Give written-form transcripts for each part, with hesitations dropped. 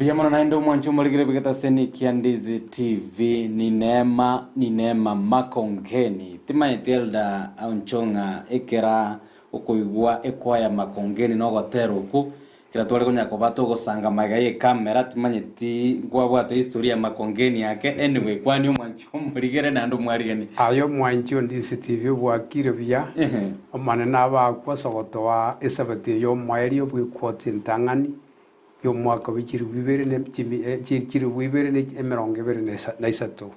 Biamana naendo mwancho mwaligire bigeta seni Kiandizi TV ni neema makongeni tima etelda aunchonga ekera okoigwa ekwaya makongeni no gotero ku kira twale konya kobato gosanga magaye kamera timanyeti gwabwate historia makongeni yake anyway kwani mwancho mwaligire nando mwarigeni ayo mwancho Ndizi TV bwakire bya amane nabakwa sogotowa esabati yo mwairi obwikwoti ntangani yo mwaka w'ikiri bibere ne kiri bibere ne emeronge bere na isato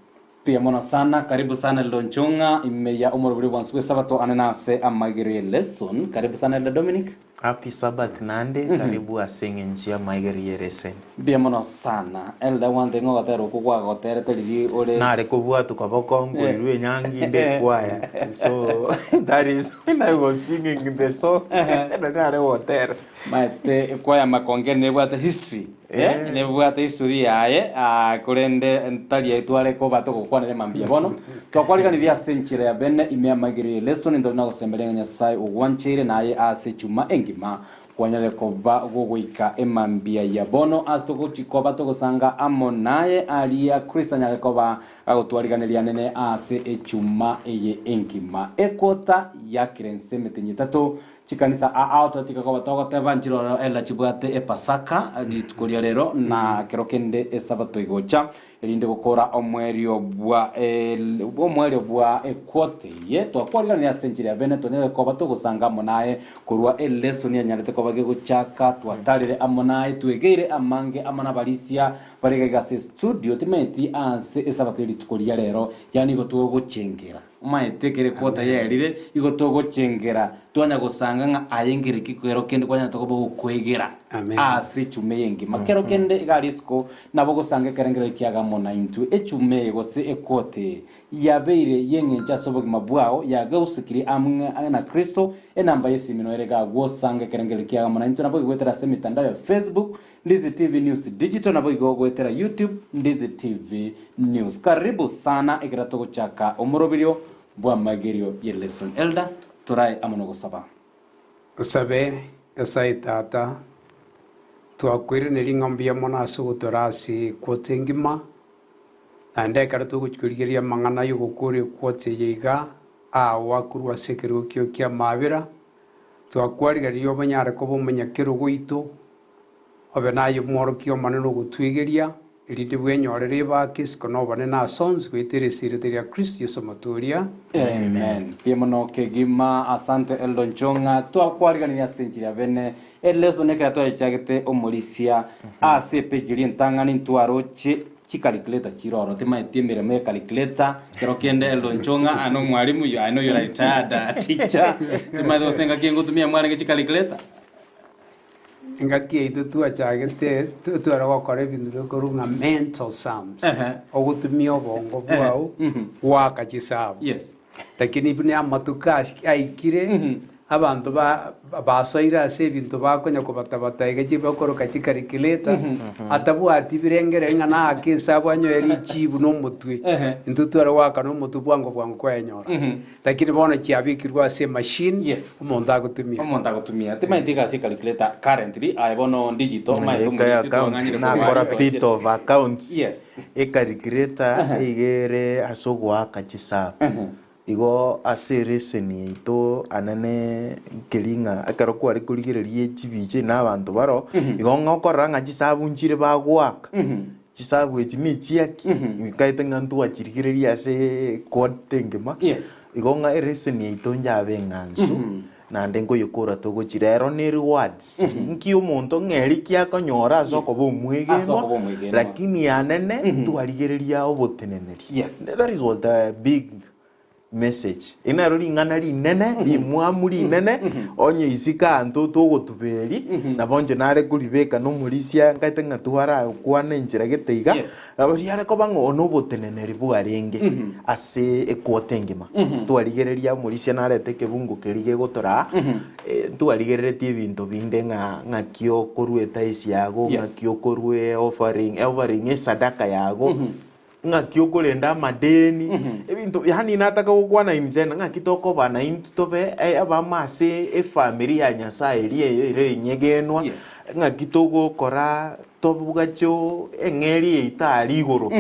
pia mona sana karibu sana Lonchonga imeya umurubiri wansuwe sabato anena se amagiri lesson karibu sana Elda Dominic Happy Sabbath Nande karibu asenge njia maigeri lesson pia mona sana Elda wande ngo gatero kugwa gotere teli ole nare kubwa tukabokongo irwe nyangi nde kwaya so that is when I was singing the song nare water maite kwaya makongeni ne bwate history ne bwate history yaye kurende ntali etwale ko bato kokwanere mambia bono twakwalika ni bya century ya bene imya magiri lesson ndo na gusembelenya Nyasaye ugwanchire naye ase chuma engima kwanyale koba gugwika emambia ya bono astoko chikoba to gusanga amo naye alia Christian koba agotwariganiria nene ase echuma eye engima ekota ya kirense metenyitato chikanisa auto tikako batogoteba njiro ela chibwate epasaka litukoria rero na kerokende esabato igocha elinde gukora omwerio bwa ekwote ye twakwariga ni asenjiri ya bene tonere ko batogusanga monaye kurwa lesson ya nyarete ko bage guchaka twatarire amonaye twegeire amange amana balisia barega se studio timeti anse esabato litukoria rero yani gotugo guchengera umaetekere kwota yerire igotogo chengera twanya gusanga nga ayengere kikero kende kwanya tokobo gukwegera ase chume yengi makero kende igarisko nabo gusanga kerengere kiaga mona intu echume gose ekote yabeire yenge chasobo mabwao yaga usikiri amwe na Kristo enamba yesimino erega gusanga kerengere kiaga mona intu nabo gwetera se mitandao ya Facebook Ndizi TV News Digital nabo igogwetera YouTube Ndizi TV News karibu sana egiratogo chaka omorobirio bwa magerio ye lesson Elda turai amono saba sabe esai tata twakwire ne ringambia mona sugutorasi kwotengima ande karatu guchkurigeria mangana yo gukuri kwote yiga wakurwa sekeru kyo kya mabira twakwarigeria obanyare ko bomanyakero gwitu obenayo moro kyo maneno gutwigeria irinde bwenyorere bakis kono bane na sons gwitere siriteria Kristo Yesu maturia amen piemono kegima asante Eldonchonga twakwariganira senjira bene elezo nekera echagete omulisia ase pejiri ntangani ntwaroche chicalculator chiroro tema etimere me calculator kero kende Eldonchonga ano mwalimu yo I know you retired teacher tema dosenga kiengo tumia mwalimu chicalculator ngaki itu tu achagete tu ara wakore bindu korunga mental sums ogutumia obongo bwao waka chisabu yes lakini ibune amatukashi aikire abantu basoira ase bintu bakonya kubatabata igeje bakoroka chikarikileta atabwati birengere ngana akisabu anyo eri chibu no mutwe intutu ara waka no mutu bwango kwenyora lakini bona chiabikirwa ase machine yes umuntu agutumia tema indiga ase calculator currently aibono digital mai account na kora bit of accounts yes calculator igere asogwa kachisabu igo asereseni ito anane kelinga akaro kwari kurigererie chibiche n'abantu baro igo ngokora nga chisabu nchire bagwaka chisabu etini chiaki kaite ngantu achirigererie ase kotengema yes igo nga ereseni ito njabe ngansu na ndengo yokora togo chirero ni rewards nki umuntu ngeri kyakonyora asoko bomwegemo lakini anene twarigereria oboteneneri yes that is was the big message inarori ngana ri nene di mwamuri nene onye isika anto to gotuberi na bonje nare kuribeka no murisia ngate ngatwara kwana njira geteiga abari are ko bango no boteneneri bwarenge ase ekwotengima stwarigereria murisia nare teke bungu kerige gotora twarigereretie ebinto binde ngakio korueta isiago ngakio korue offering sadaka yago ngakiukulenda madeni ebintu yani nataka gukwana injena ngakitoko bana intobe abamase family ya Nyasaye ire nyegenwa ngakitogo kora tobugacho eng'eri yaita ari igoro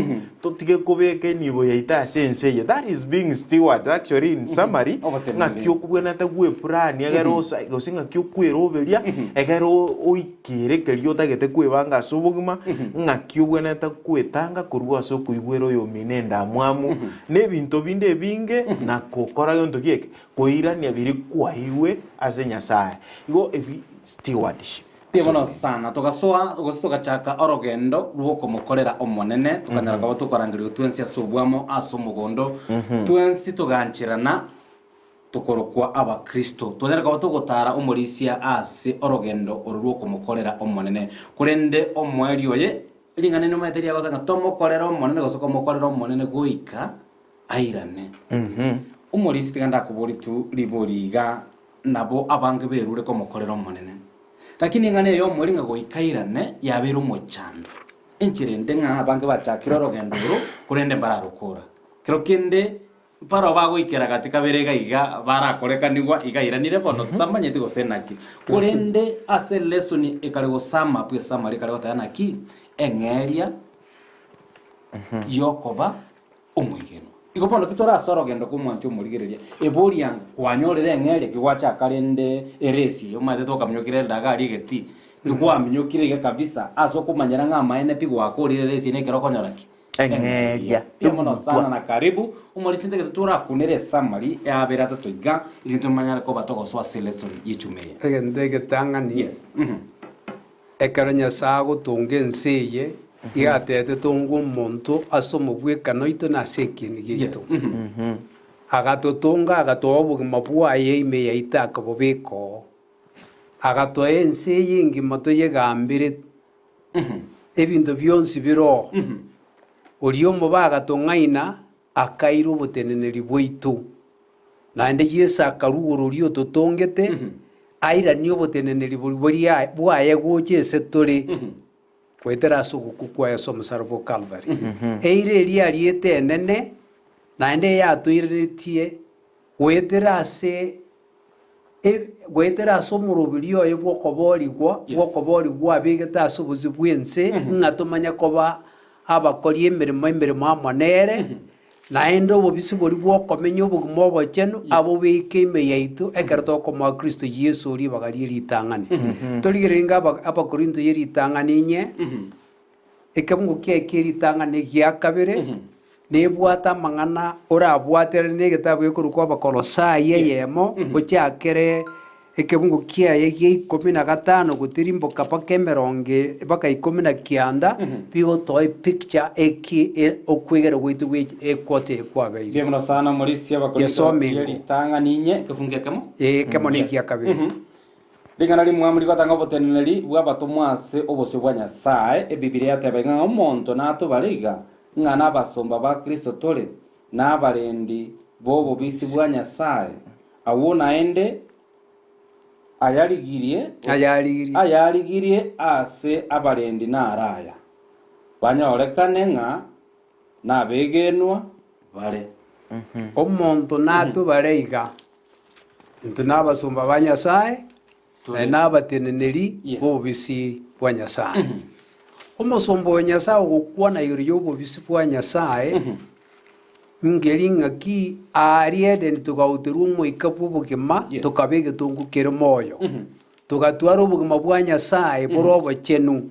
totige kubeka enibo yaita ase ense eye. That is being steward actually in summary. Ng'aki okobwenete gwepurani egere gose ng'aki okweroberia egere oikere keri otagete kwebanga ase obogima ng'aki obwenete kwetanga korwa ase okoigwera oyo omino endamwamu na ebinto binde ebinge na kokora gionto gieke koirania biri kwaiwe ase Nyasaye igo ebi stewardship. Tibono sana tugasoa tugachaka orogendo rwo kumukorera omonene tukanyara gabo tukorangirio twensi asubwamo aso mugondo twensi tuganchirana tukorokwa abakristo twanyara gabo tugotara omorisia ase orogendo rwo kumukorera omonene kurende omweri oye lingane no materia gotanga tomokorera omonene gosoko mokorera omonene goika airane omorisi tiganda kubori tu liboriga nabo abange berure komokorera omonene. Lakini ngane yo mwelinga goikairane yabera omochando enchirende ng'a abange bachakira orogendo rwo kurende bararukura kero kende paro bagoikera katika berega iga barakorekanigwa igairanire bono tutamanyete gosenaki kurende ase lesson ekare gosama pwe samari kare gotana ki eng'eria yokoba omwigeno igopono kitora sorogendo kumwancho omurigereria eboria kwanyorere eng'eria kigwacha karende eresi yo mate tokamnyokire ndagari geti ngwamnyokire ge kabisa aso kumanyera ng'ama ene pigwa korire eresi ne kero konyoraki eng'eria yomono sana na karibu umorisinte ketura kunere samari yabera tatoiga iginto manyara ko batogoswa lesson yichumeye egende getangani yes ekero Nyasaye gotunga ense eye igatete tunga omonto ase omobwekano ito nase ekini gitu agatotunga agatoa obogima bwaye ime yaita akabobeka oo agatoa ense eye engima toyegambire ebinto bionsi biro oria omoba agatong'aina akaira oboteneneri bwaitu naende Yesu akarugora oria ototongete airania oboteneneri bwaye gocha ase tore kwetera ase ogoku kwaye ase omusaraba o Calvary eire eria ariete enene naende yatoireretie gwetera ase omorobiri oyo bwokoborigwa abegete ase obosi bwense ng'a tomanya koba abakori emeremo amonere naende obobisi bori bwokomenya obogima obochenu abobeke ime yaitu ekero tokomoa Kristo Yesu oria ibagari eritang'ani torigereringa abakorinto yeritang'ani inye ekebungo kiaike eritang'ani gia kabere nebwata amang'ana orabwatere na egetabu ekorwa abakolosai eyemo gochakere ekebungo kiaye gia 15 gotirimboka mpaka 19 bigotoa picture okwegera gwitu ekwote ekwabeire tibono sana omorisi abakorinto yeritang'ani inye kefunge kemo kemo ni gia kabere lingana limwamuri gotanga oboteneneri bwa batomwa ase obosio bwa Nyasaye ebibilia yateba ng'a omonto natobariga ng'a nabasomba ba Kristo tore nabarendi bobobisi bwa Nyasaye awo naende ayarigirie ase abarendi naraya banyorekane ng'a nabegenwa bare omonto natobareiga nto nabasomba ba Nyasaye nabateneneri bobobisi bwa Nyasaye omosombo wa Nyasaye ogokwana igoro y'obobisi bwa Nyasaye ngeri ng'aki ariende nitugauterwa omoika bwa obogima tukabege tongukere moyo tugatwara obogima bwa Nyasaye bore obochenu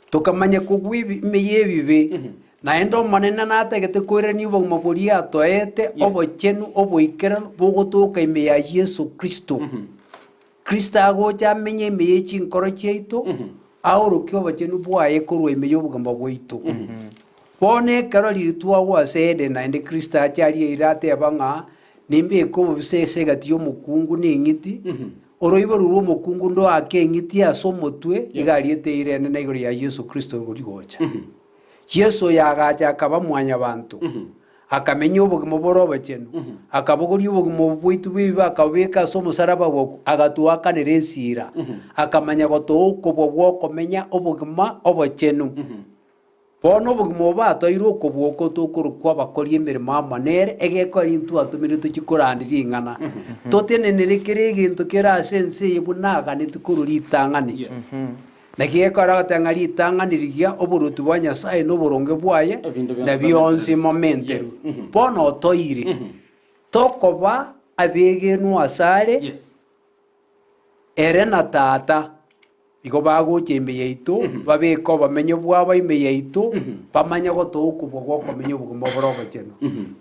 tukamanya kogwa ime ebibe naende omonene natagete koirania obogima boria atoete obochenu oboikera bogotoka ime ya Yesu Kristo Kristo agocha amenye ime ya chinkoro chiaito aorokia obochenu bwaye korwa ime ya obogima bwaitu bono ekero riri twagwase ede naende Kristo achari eira ateba ng'a nimbeka obobisa ase egati ya omokungu na eng'iti oroibo rurwa omokungu ndoake eng'iti ase omotwe iga ariete eira enene igoro ya Yesu Kristo gorigocha Yesu yagacha akaba mwanyabanto akamenya obogima bore obochenu akabogoria obogima bwaitu bwiba akabeka ase omusaraba gwaku agatwakanera esira akamanya gotoa okobwa bwokomenya obogima obochenu bono obogima obo atoire okobwoka tokorokwa abakori emeremo amonere egekora intwe atumire tochikoranderia ing'ana totenenere kere egento kere ase ense eye buna aganeti korwa ritang'ani nakigekora goteng'a ritang'anirigia oboruti bwa nyasaye noboronge bwaye Ebinto bionsi na bionsi momenteru Yes. Mhm. bono otoire tokoba abegenwa asare Yes. ere na tata igo bagocha ime yaitu babeka bamenye bwaba ime yaitu bamanye gotokubwa gokomenya obogima borogo cheno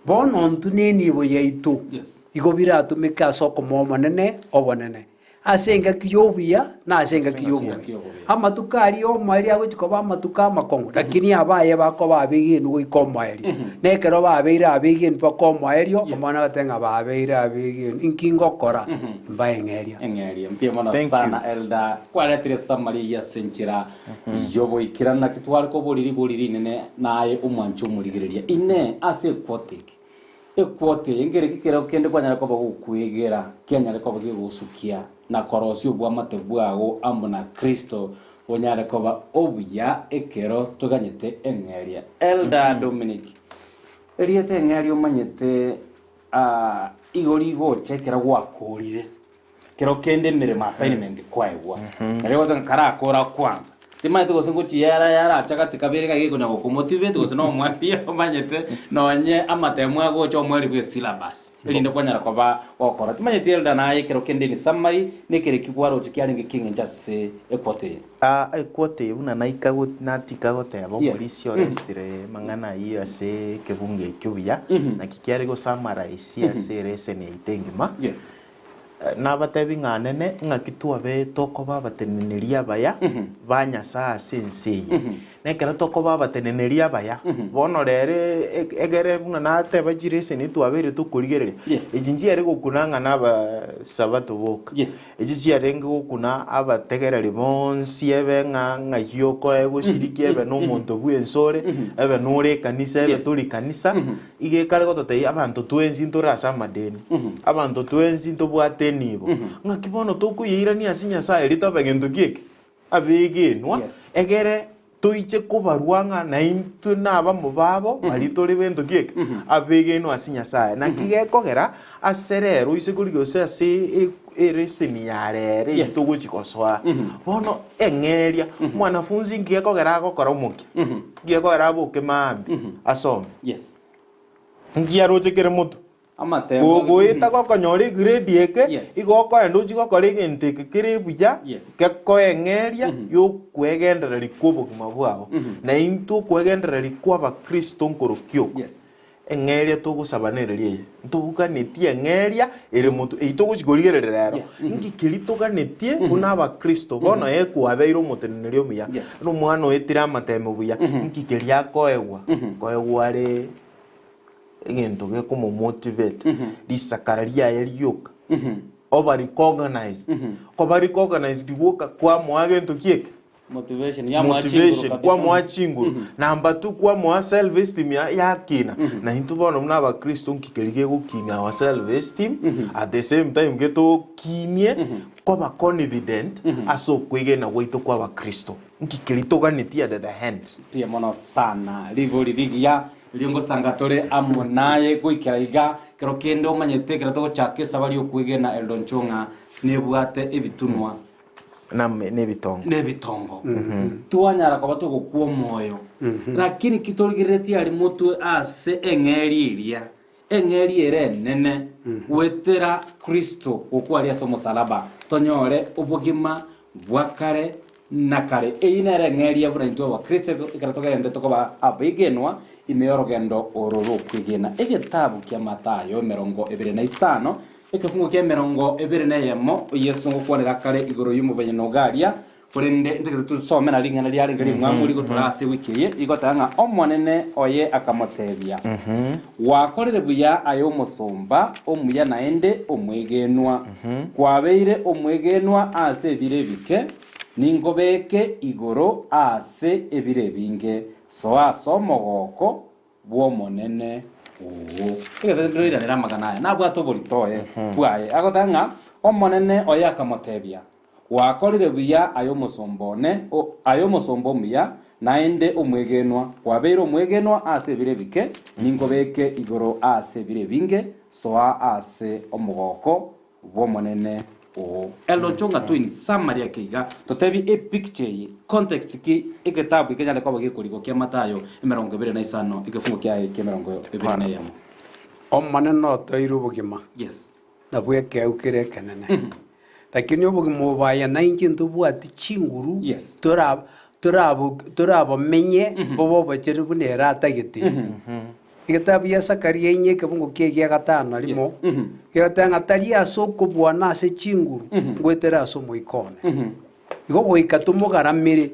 bono ntu nenibo yaitu Yes. igo biratumika ase okomoa omonene obonene ase engaki ya obuya na ase engaki ya obuya ya obuya. amatuka ari omoeri agochikoba amatuka amakongo lakini abaye bakoba abegenu goika omoeri nekero babeire abegenu paka omoerio omwana batenga babeire abegenu inkingokora mbaeng'eria Eng'eria mpia mono Thank sana Elda kwaretire samari ya senchira yoboikirana kitwari ko boriri nene naye umwancho umurigiriria ine ase kwotiki ekwote engere kikero kende kwanyara ko bagukwegera kyanyara ko bagigusukia na korosio bwa mate bwago amuna Kristo onyara ko ba obuya ekero tuganyete eng'eria Elda Dominic eriete eng'eria omanyete igori gochekera gwakurire kero kende mirimo assignment kwaigwa rero karakora kwanza timaite gose ngochiera yara chakati kabere kage kuna kumotivate gose no mwapia omanyete nonye amatemu agocho mweri bwe syllabus elinde kwanyara koba okora timanyete elda naye kero kende ni summary nekere kigwaro chikiaringe kinge jase ekwote ekwote una naika natika goteba Yes. omorisi orestire mang'ana iyo ase kebunge ekibuya na kikiare go summarize ase lesson yaitengima yes nabatebi ng'anene ng'aki twabe tokoba abateneneria abaya ba nyasaye ase ense eye nekero tokoba abateneneria abaya bono rere egere buna nateba chirese nitwabeire tukorigereria Yes. echi nchiare gokuna ng'ana abasabato boka Yes. echi chiarenge gokuna abategereri bonsi ebe ng'ai okoe goshiriki ebe na omonto bwa ensore ebe nore ekanisa ebe Yes. tori kanisa igekare gototei abanto twensi ntore ase amadeni abanto twensi ntobwate nibo ng'aki bono tokoyeirania ase nyasaye ritobe gento gieke abegenwa Yes. egere toiche kobarwa ng'ana intwe nabamo babo bari tori bento gieke abegenwa ase nyasaye naki gekogera ase rero ise korigia gose ase ereseni ya rere Yes. itogochikosoa bono eng'eria mwanafunzi ngekogera agokora omokia ngekogera aboke maambi asome yes ngiarochekere motu amatemu goeta gokonyora grade eke Yes. igokoenda ochigokora egento eke kere buya Yes. gekoeng'eria yokwegendereri kwa obogima bwao na intwe okwegendereri kwa abakristo nkoroki oku yes eng'eria togosabanereria eye ntogukanetie eng'eria ere motu eitogochikorigerera rero Yes. ngikeri toganetie buna abakristo bono ekwabeire omoteneneri omuya Yes. nomwana oetire amatemo buya nkikeri akoegwa koegwa are egento gekomomotivate risakara riaye rioka oba recognize koba recognized gwoka kwamoa gento kieke motivation ya motivation kwamoa chinguru namba 2 kwamoa self esteem yakina na into bono muna abakristo nkikeri gegokina our self esteem at the same time getokinie koba confident ase okwegena gwaito kwa abakristo nkikeri toganetie at the hand pia mono sana livo livigia liongo sangatore amonaye goikera iga kero kende omanyete kero togochake sabari okwegena eldonchonga nebwate ebitunwa nebitongo twanyara koba togokwa moyo lakini kitorigeretie ari mutwe ase eng'eri iria eng'eri ere nene wetera Kristo okwaria ase omosalaba tonyore obogima bwa kare na kare eyina ere eng'eri abura intwe abakristo ekero togende tokoba abegenwa ime orogendo ororo okwegena egetabu kia Matayo 25 ekifungo kia 21 Yesu ngokwanera kare igoro y'umubenye nogaria kurinde ndege tusomera ringana ria ringari mwamuri goturase wikiye igotanga omonene oye akamotebia wakorere buya ayo musumba omuya naende omwegenwa kwabeire omwegenwa ase ebire bike ningobeke igoro ase ebire binge so asomogoko bwomonene uwo egedendroira nera magana na bwato boritoye bwaye agotanga omonene oya akamotebia wakorire buya ayo musombone ayo musombo muya naende omwegenwa wabeire omwegenwa ase ebire bike ningobeke igoro ase ebire binge soa ase omogoko bwomonene o elo chonga twini summary ya kiga totebi e picture yi context ki eketabu ikenya kwa gikuriko kia Matayo 25 ikifungo kia 25 omane no toiru bugima yes na bweke ukire kenene lakini obugima obaya na inji ntubwati chinguru yes turabo menye bobo bachere bunera atagiti igitabu ya Zakaria inye kibungo kia gatano limo yotanga talia soko bwana se chinguru ngwetera so moikone igo goika tumugaramire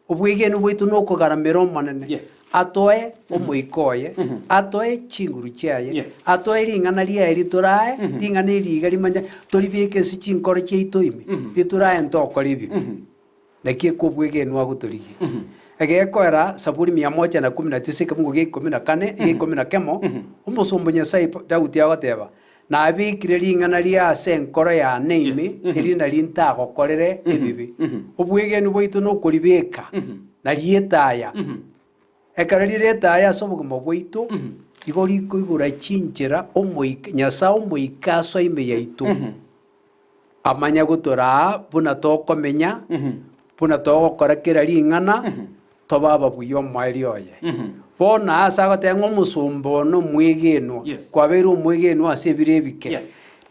obwigenu bwitu no kugaramira omanene atoe omoikoye atoe chinguru chiaye atoe ringana ria eriturae ringana iriga rimanya toribike si chinkoro chiaitoimi biturae ntoko ribi nakie kubwigenu aguturigi egekwera Zaburi 119 kibungo gia 14 gia 11 omusumbu Nyasaye Daudi agoteba na abikire ringana ria ase enkoro ya neimi erina rintagokorere ebibi obwigenu bwaitu no kuribeka na rietaya ekara rietaya ase obogima bwaitu igo rikoigura chinchera Nyasaye omoika ase ime yaitu amanya gutura buna tokomenya buna togokora kera ringana tobaba buyo mwali oye bona asa gotenga omusumbo no mwigeno kwabeire omwigeno ase birebike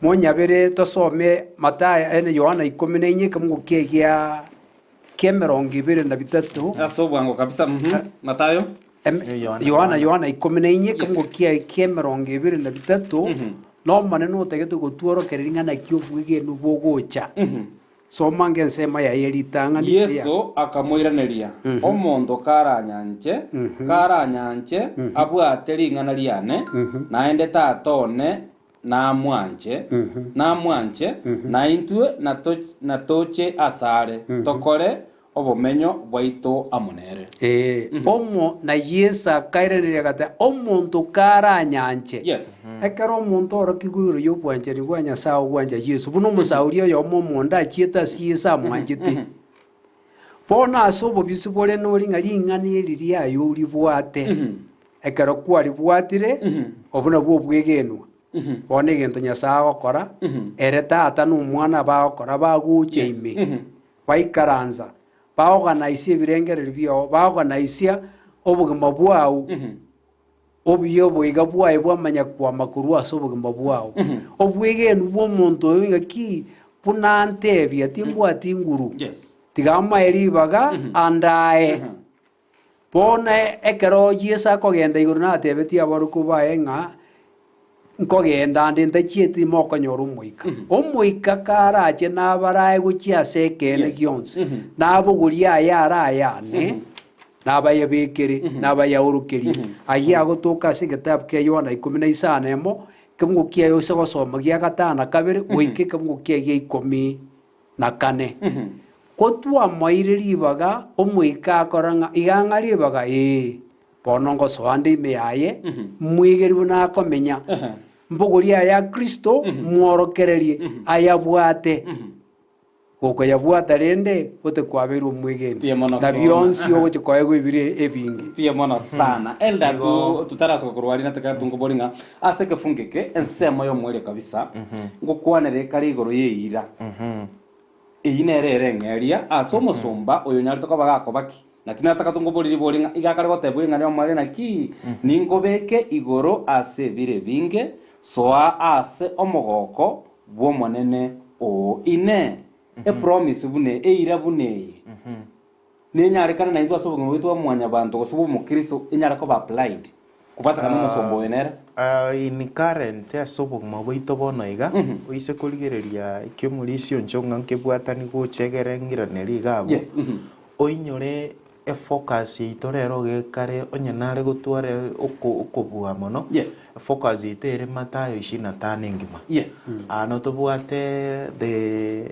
monyabere tosome Matayo ene Yohana 14 kibungo kia 23 aso bwango kabisa Matayo Yohana 14 kibungo kia 23 no maneno otegete gotworokerera ing'ana kiobwigeno bogocha soma ngensema ya eritanga Yesu akamoiraneria omonto karanyanche abwate ring'ana riane naende tatone namwanche na intue natoche asare tokore obomenyo bwaito amonere omo na Yesu akairereria gata omonto karanyanche ekero omonto orokigwiro yobwancheri bwa Nyasaye obwanja Yesu buno omosauri oyo omonda achieta siesa amwanchete bona ase obobisi bore noringa ring'ana eri riayo oribwate ekero kwaribwatire obuna bwo obwegenwa bona egento Nyasaye agokora ere tata na omwana bagokora bagucha ime baikaranza baorganize ebirengereri biao baorganize obogima bwao obuyo boiga bwae bwamanya kwama korwa ase obogima bwao obwegenu bw'omonto oyo ngaki bunantebia timbwati nguru tigama eribaga andae bona ekero Yesu akogenda iguru natebetie abaruku bae ng'a nkogenda ndi ntachieti mokonyora omoika omoika karache nabarae gochia ase ekene gionsi nabogoria aya arayane nabayabekere nabayaurukeri aya agotoka ase egetabu kia Yohana 15 kibungo kiayo ase gosoma gia gatana kabere goika kibungo kia gia 14 kotwamoire ribaga omoika akora ng'a igang'a ribaga bono ngosoa nde ime yaye mwigeri buna akomenya mbogori aya Kristo mworokererie ayabwate goko yabwata rende gote kwabeirwo mwigeni na bionsi ogoche kwaego ibire ebingi pia mono sana elda tutaraso kurwari nataka tungoboringa ase kefungeke ensemo yo mwere kabisa ngokwanere kari igoro yeira eyinere ng'eria ase omosomba oyo nyari tokoba gakobaki nakini nataka tungoboriri boringa igakare gotebwinga ryo mware naki ningobeke igoro ase bire binge soa ase omogoko bwomonene o ine promise bune eira bune ninyare kana naitwa sobongo witwa mwanya bantu gosubu mukristo inyara ko ba applied kubata kana musombo wenera in current asobongo bwito bono iga oise kurigereria ikyomurisio nchonga nkebwatani gochegere ngiraneri gabo oinyore focus itorero gekare onyenare gutware okobua mono focus itere Matayo 25 ngima ano tobwate the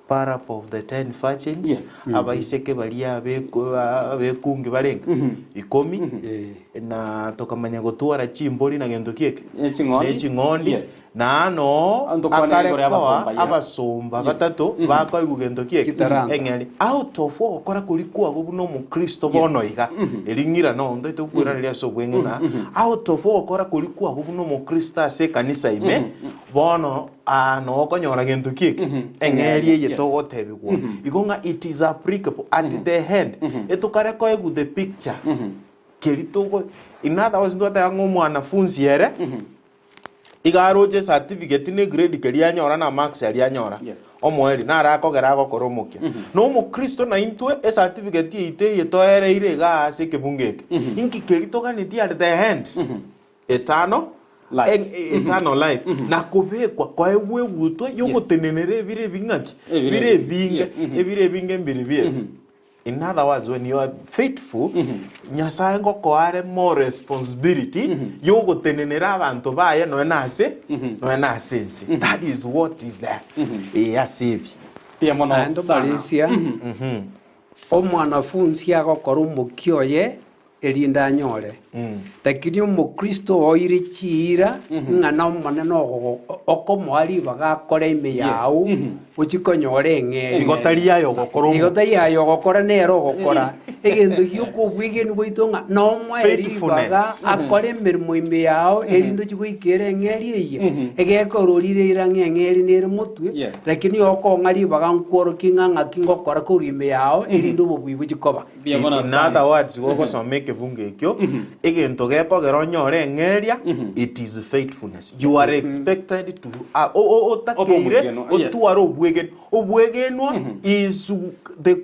parable of the 10 virgins abaiseke baria bekungi barenga 10 na tokamanya gutwara chimbori na gento kieke Eching'ondi. n'eching'ondi Yes. nano Anto kwane igoro akarekoa y'abasumba, yes. abasumba batatu bakoigwa gento kieke Kitaranta. eng'eri out of ogokora kori kwago buna omukristo bono iga ering'ira no ntaite okwiraniria ase obweng'e out of ogokora kori kwago buna omukristo ase ekanisa ime bono no okonyora gento kieke eng'eri eye Yes. togotebigwa igo ng'a it is applicable at the head etokare koegu the picture keritogo in other words ndwatega ng'omwanafunzi ere igaroche certificate ne grade keria anyora na marks aria anyora Yes. omweri na arakogera agokora omokia no omukristo na intwe e certificate ite yetoereire ga ase kebungeke inki keritoganeti at the hand etano Life. eternal life na kubekwa kwa ewe gutwe yogotenenere ebire bing'aki Ebire ebire binge. binge Yes. ebire binge mbiri bie in other words when you are faithful nyasaye ngokoare more responsibility yogotenenera abantu baye no enase ense that is what is there asibi Pia mono Naende sana. Malaysia omwanafunzi agokora omokio oye erinde anyore lakini omokristo oire chiira ng'ana omonene okomoari bagakora ime yao ochikonyora eng'eri igotari yayo gokoro igota yayo ogokora nero ogokora egento giokobwegeni bwaito ng'a nomwaeri baga Faithfulness. akore emerimo ime yao erinde chigoikera eng'eri eye egekororire ira eng'eri nere motwe Yes. lakini okong'ari baga nkworoki ng'ang'aki ngokora korwa ime yao erinde obobwi bochikoba Pia mono in sana. other words gogosoma ekebunge ekio egento gekogera onyore eng'eria it is faithfulness you are expected to otakeire Obomwegeno, yes. otwara obwegenwa is the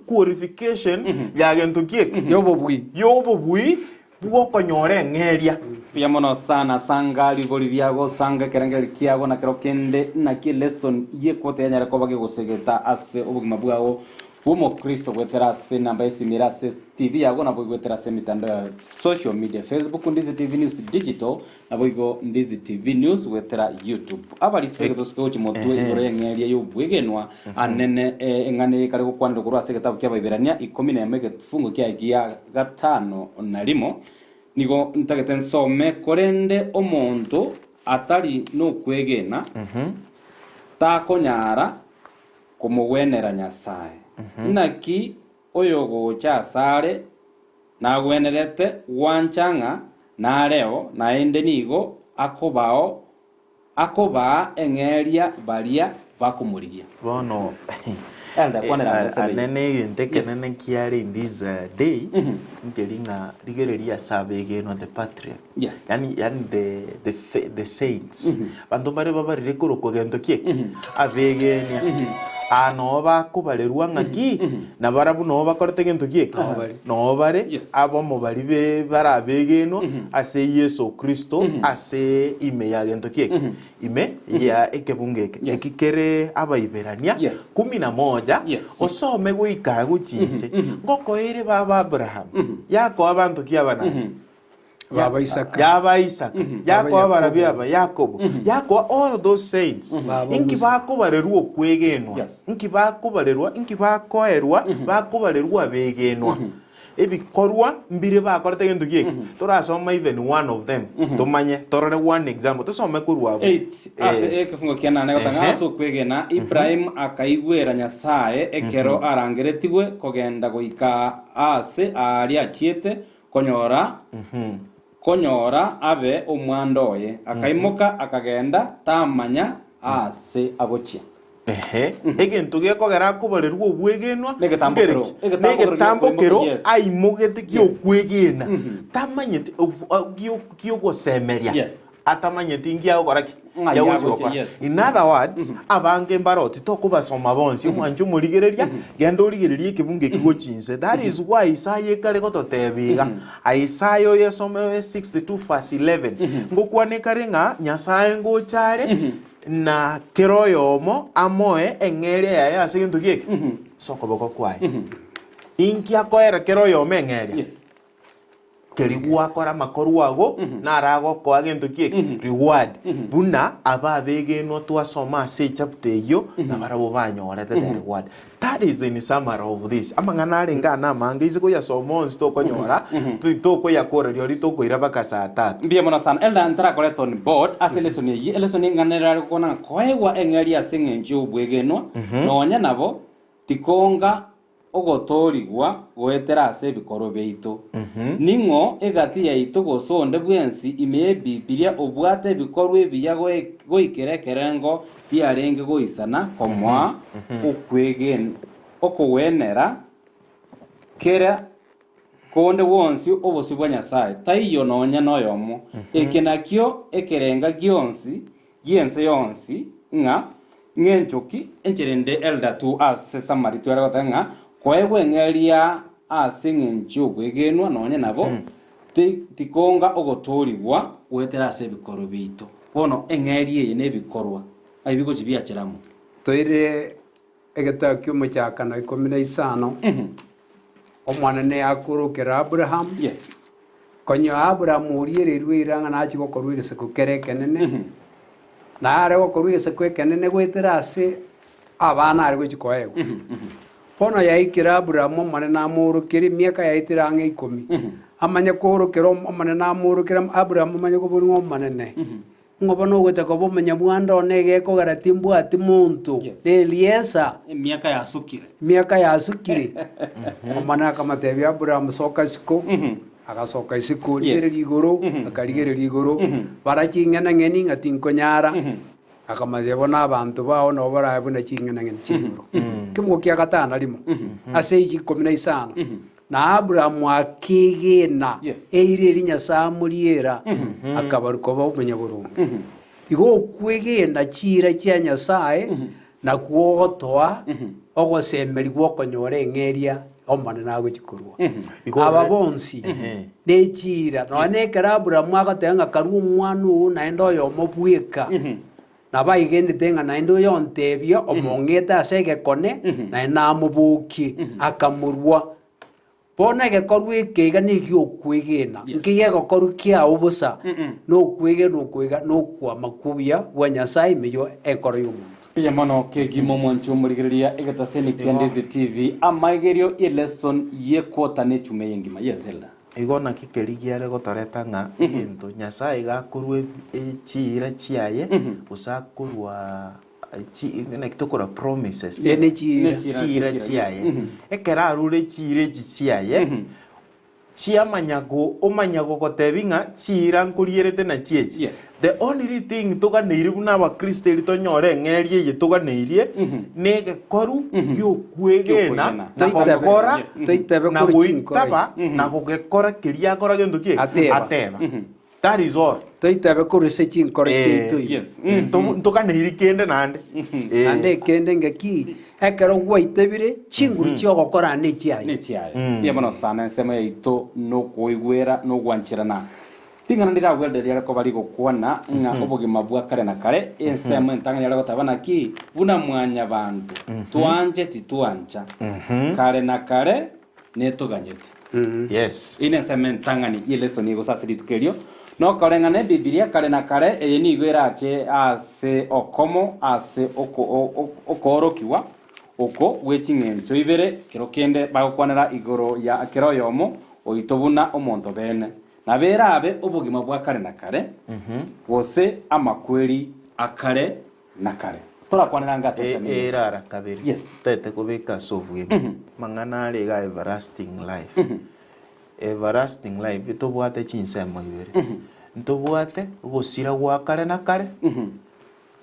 qualification ya gento kieke yobobwi yobobwi bwokonyora eng'eria Pia mono sana sanga ligori riago sanga kerengeri kiago na kero kende na ki lesson ye kote ya nyarako bage gusegeta ase obugima bwago bumo Kristo gwetera ase namba esimira ase TV yago na bwetera ase mitandao ya social media Facebook Ndizi TV News Digital na bwigo Ndizi TV News gwetera YouTube abali swege tosiko chimotwe igoro yengeria yobwegenwa anene engane kare gukwanira kurwa ase getabu kya Biberania 11 gefungo kya gia gatano na limo nigo ntagete nsome korende omonto atari no kwegena takonyara kumugwenera Nyasaye naki oyo gocha sare na gwenerete wanchanga na leo na ende nigo akoba eng'eria baria bakumurigia bono elda kwanera Nyasaye anene egente kenene kiare in this day nkeringa rigereria sabegeno the patriarch yes yani the saints bantu bare babarire koroko gento kieke abegenia ano bakubarerwa ng'aki na barabu no bakorete gento kieke no bare Yes. abo mo bari be barabegeno ase Yesu Kristo ase ime ya gento kieke ime ya ekebungeke Yes. ekikere abaiberania Yes. 11 Yes. osome goika guchise ngokoire baba Abraham yako abantu kiabana baba Isaka yaba Isaka yako Baba abarabi aba Yakobo yako all those saints Baba inki Musa. bakubarerwa okwegenwa Yes. inki bakubarerwa inki bakoerwa bakubarerwa begenwa ebikorwa mbire bakorete gento kieke torasoma even one of them tumanye torore one example tusome kurwa 8 ase ekifungo kia nane gotanga ase okwegena Ibrahim akaigwera Nyasaye ekero arangeretigwe kogenda goika ase ari achiete konyora abe omwanda oye akaimoka akagenda tamanya ase agochia egento gekogera kubarerwa obwegenwa Negetambo kero. negetambo kero Yes. aimogete giokwegena tamanyete giogosemeria Yes. atamanyete ngiagokoraki Ng'a yagochigokora yes. in other words abange mbaroti tokobasoma bonsi omwancho omorigereria genda origereria ekibunge kigochinse that is why Isaya ekare gototebiga Isaya oyesome 62 verse 11 ngokwanekare ng'a Nyasaye ngochare na kero yomo amoe eng'eria yaye ase gento gieke sokoboko kwaye inki akoera kero yomo eng'eria yes keri gwakora makoru ago naragokoa gento ki reward buna ababegenwa twasoma ase chapter iyo na barabo banyorete the reward. That is in summary of this. Amangana arenga na mange iziko ya somons to konyora to ko ya kore ri to ko ira baka saa 3. Mbia mona sana elda ntara kore on board ase lesson yi lesson nganera ko na koegwa engeri asinge nju bwegenwa nonya nabo tikonga ogotorigwa gwetera ase bikoro beito ningo egati ya ito gosonde bwensi imebibiria obwate bikorwe biya goikerekerengo biarenge goisana komwa okwegen okowenera kera konde wonsi obosibwa Nyasaye taiyo nonya noyomo ekenakio ekerenga gionsi giense yonsi nga ngenjoki encherende elda tu ase samari tu aragotanga koegwe ngeria ase ngencho gwegenwa nonya nabo tikonga ogotorigwa gwetera ase bikoro bito bono engeri eye nebikorwa aibiko chibiacheramu toire egetakio mochakana 15 omwana ne akurukira Abraham yes konyo Abraham uriererwe iranga nachi gokorwa igeseko kerekenene na are gokorwa igeseko ekenene gwetera ase abana ari gochikoego bono yaikira Abraham omwana namurukire miaka yaitira ange 10 amanya kurukira omwana namurukira Abraham amanya koburingo omanene ngobono gwete kobo manya bwanda onege ko garatimbu ati muntu Eliesa miaka yasukire omwana akamatebya Abraham soka siko agasoka isiko rire rigoro akarigere rigoro barachingena ngeni ngati nkonyara akamadebo n'abantu bawo no barabona chingena ngeni chingoro kimwo kya gatana limo ase iki 15 na Abraham akigena eireri Nyasamuriera akabaruko bamenya burungu igo kwegenda chira kya Nyasaye na kuotoa ogosemberi gwokonyore engeria omwana nago chikorwa aba bonsi ne chira no anekera Abraham agatenga karu omwanu na endo yo mobweka na baigende tenga na endo yontebia omongeta asege kone na namubuki akamurwa bona gekorwe kega nigyo kwegena ngiye gokoru kya ubusa no kwege no kwega no kwa makubia wa Nyasaye meyo ekoro y'umuntu ya mono kegi momoncho murigiria egataseni Kiandizi TV amaigerio lesson ye kota ne chume yengima yeselda igona kikerigiare gotoreta nga into Nyasaye gakorwe chira chiaye usakorwa ne kitokora promises ene chira chiaye ekera rure chire chiaye chiamanyago omanyago gotebinga chira nkurierete na chiechi the only thing toganeirie buna ba Kristo ritonyore ngerie ye toganeirie nege koru gyo kwegena na gokora na goitaba na gogekora kiria akora gento ki ateba that is all toitabe kuruse chinkoro chitu toganeirie kende nande ande kende ngeki ekero gwaitebire chinguru chyo gokora ne chiaye ya mono sana nsema ito no kuigwera no gwanchirana pingana ndira welde ya ko bari gokwana nga obugima bwa kare na kare ensema ntanga ya gotabana ki buna mwanya bantu twanje tituancha kare na kare neto ganyete yes ine nsema ntanga ni ile soni go sasiri tukerio no korenga ne Biblia kare na kare eyeni igwera ache ase okomo ase okorokiwa oko wechingencho ibere kero kende bagokwanera igoro ya kero yomo oitobuna omonto bene na berabe obugima bwa kare na kare wose amakweri akare na kare torakwanera ngase erara kabiri yes tete kubika sovuye mangana ale ga everlasting life everlasting life itobwate chinsemo ibere ntobwate gosira gwa kare na kare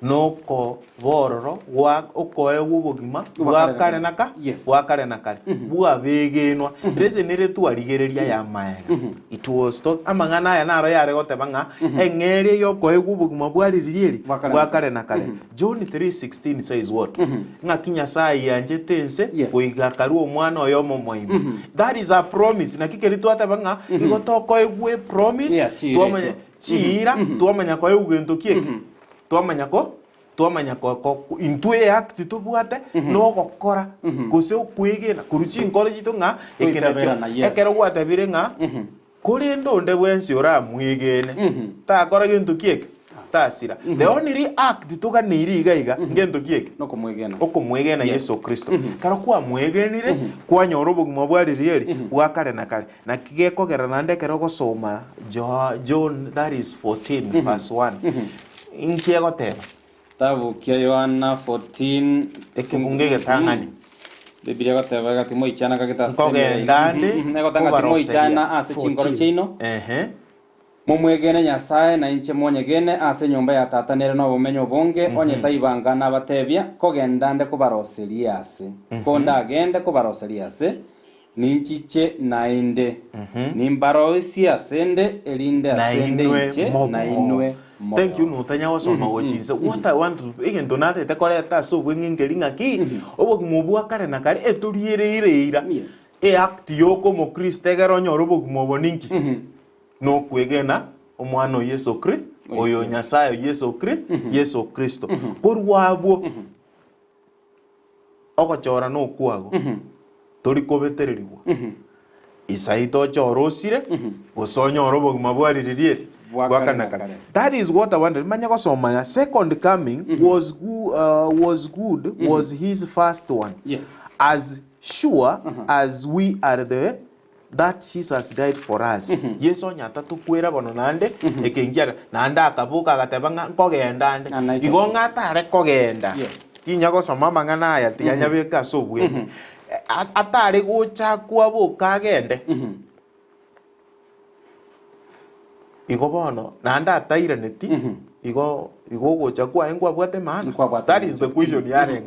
noko bororo wa okoe gubugima bwa kare naka bwa kare na kare bwa begenwa rese nere twarigereria ya maega it was talk amangana ya naro yare gotebanga engere yo koe gubugima bwa ririri bwa kare na kare John 3:16 says what ngakinya sai yanje tense kuiga karu omwana oyo momoimo that is a promise na kikeri twatebanga igotoko egwe promise twamanya chira twamanya koe ugento kieki twamanya ko intue act tubwate no gokora kuse kwigena kuruchi nkoro jitu nga ekera gwate bire nga kuri ndonde bwensi ora mwigene takora gintu kieke tasira the only react tuganiri igaiga ngento kieke no kumwegena okumwegena Yesu Kristo karo kwa mwegenire kwanyora obugima bwaririeri bwakare na kare na kigekogera nande kero gosoma John that is 14 verse 1 inkie goteba tabu kia Yohana 14 ekibunge getangani Biblia goteba gati moichana kagita kogendande nego tanga moichana ase chingoro chino mumwegene Nyasaye na inche mwonyegene ase nyumba ya tata nere no bumenyo bonge onye taibanga nabatebia kogendande kubaroseria ase konda agende kubaroseria ase ninchiche nainde nimbaroisi asende elinde asende inche na inwe moyo. Thank you nutanya wasoma wachinse what I want to again donate te koleta so bwingeri ngaki obo kumubwa kare na kare eturiere ireira act yoko mo Kristo gero nyoro bo kumoboninki no kwegena omwana Yesu Kristo oyo Nyasaye Yesu Kristo korwabo ogochora no kwago tori kobetererwa isaito chorosire osonyoro bo kumabwaririeri wakanaka. That is what I wanted. Manya gosoma second coming was good was his first one. Yes. As sure as we are that Jesus died for us. Yesu nyata tukwera bono nande ekengiara nanda akabuka agatebanga kogenda nde igonga tare kogenda. Yes. Kinya gosoma mangana aya tianya beka so bwe atare gocha kwa boka agende. Igo bono nanda ataire neti igo gocha kwa engwa bwate man. That is the question yare.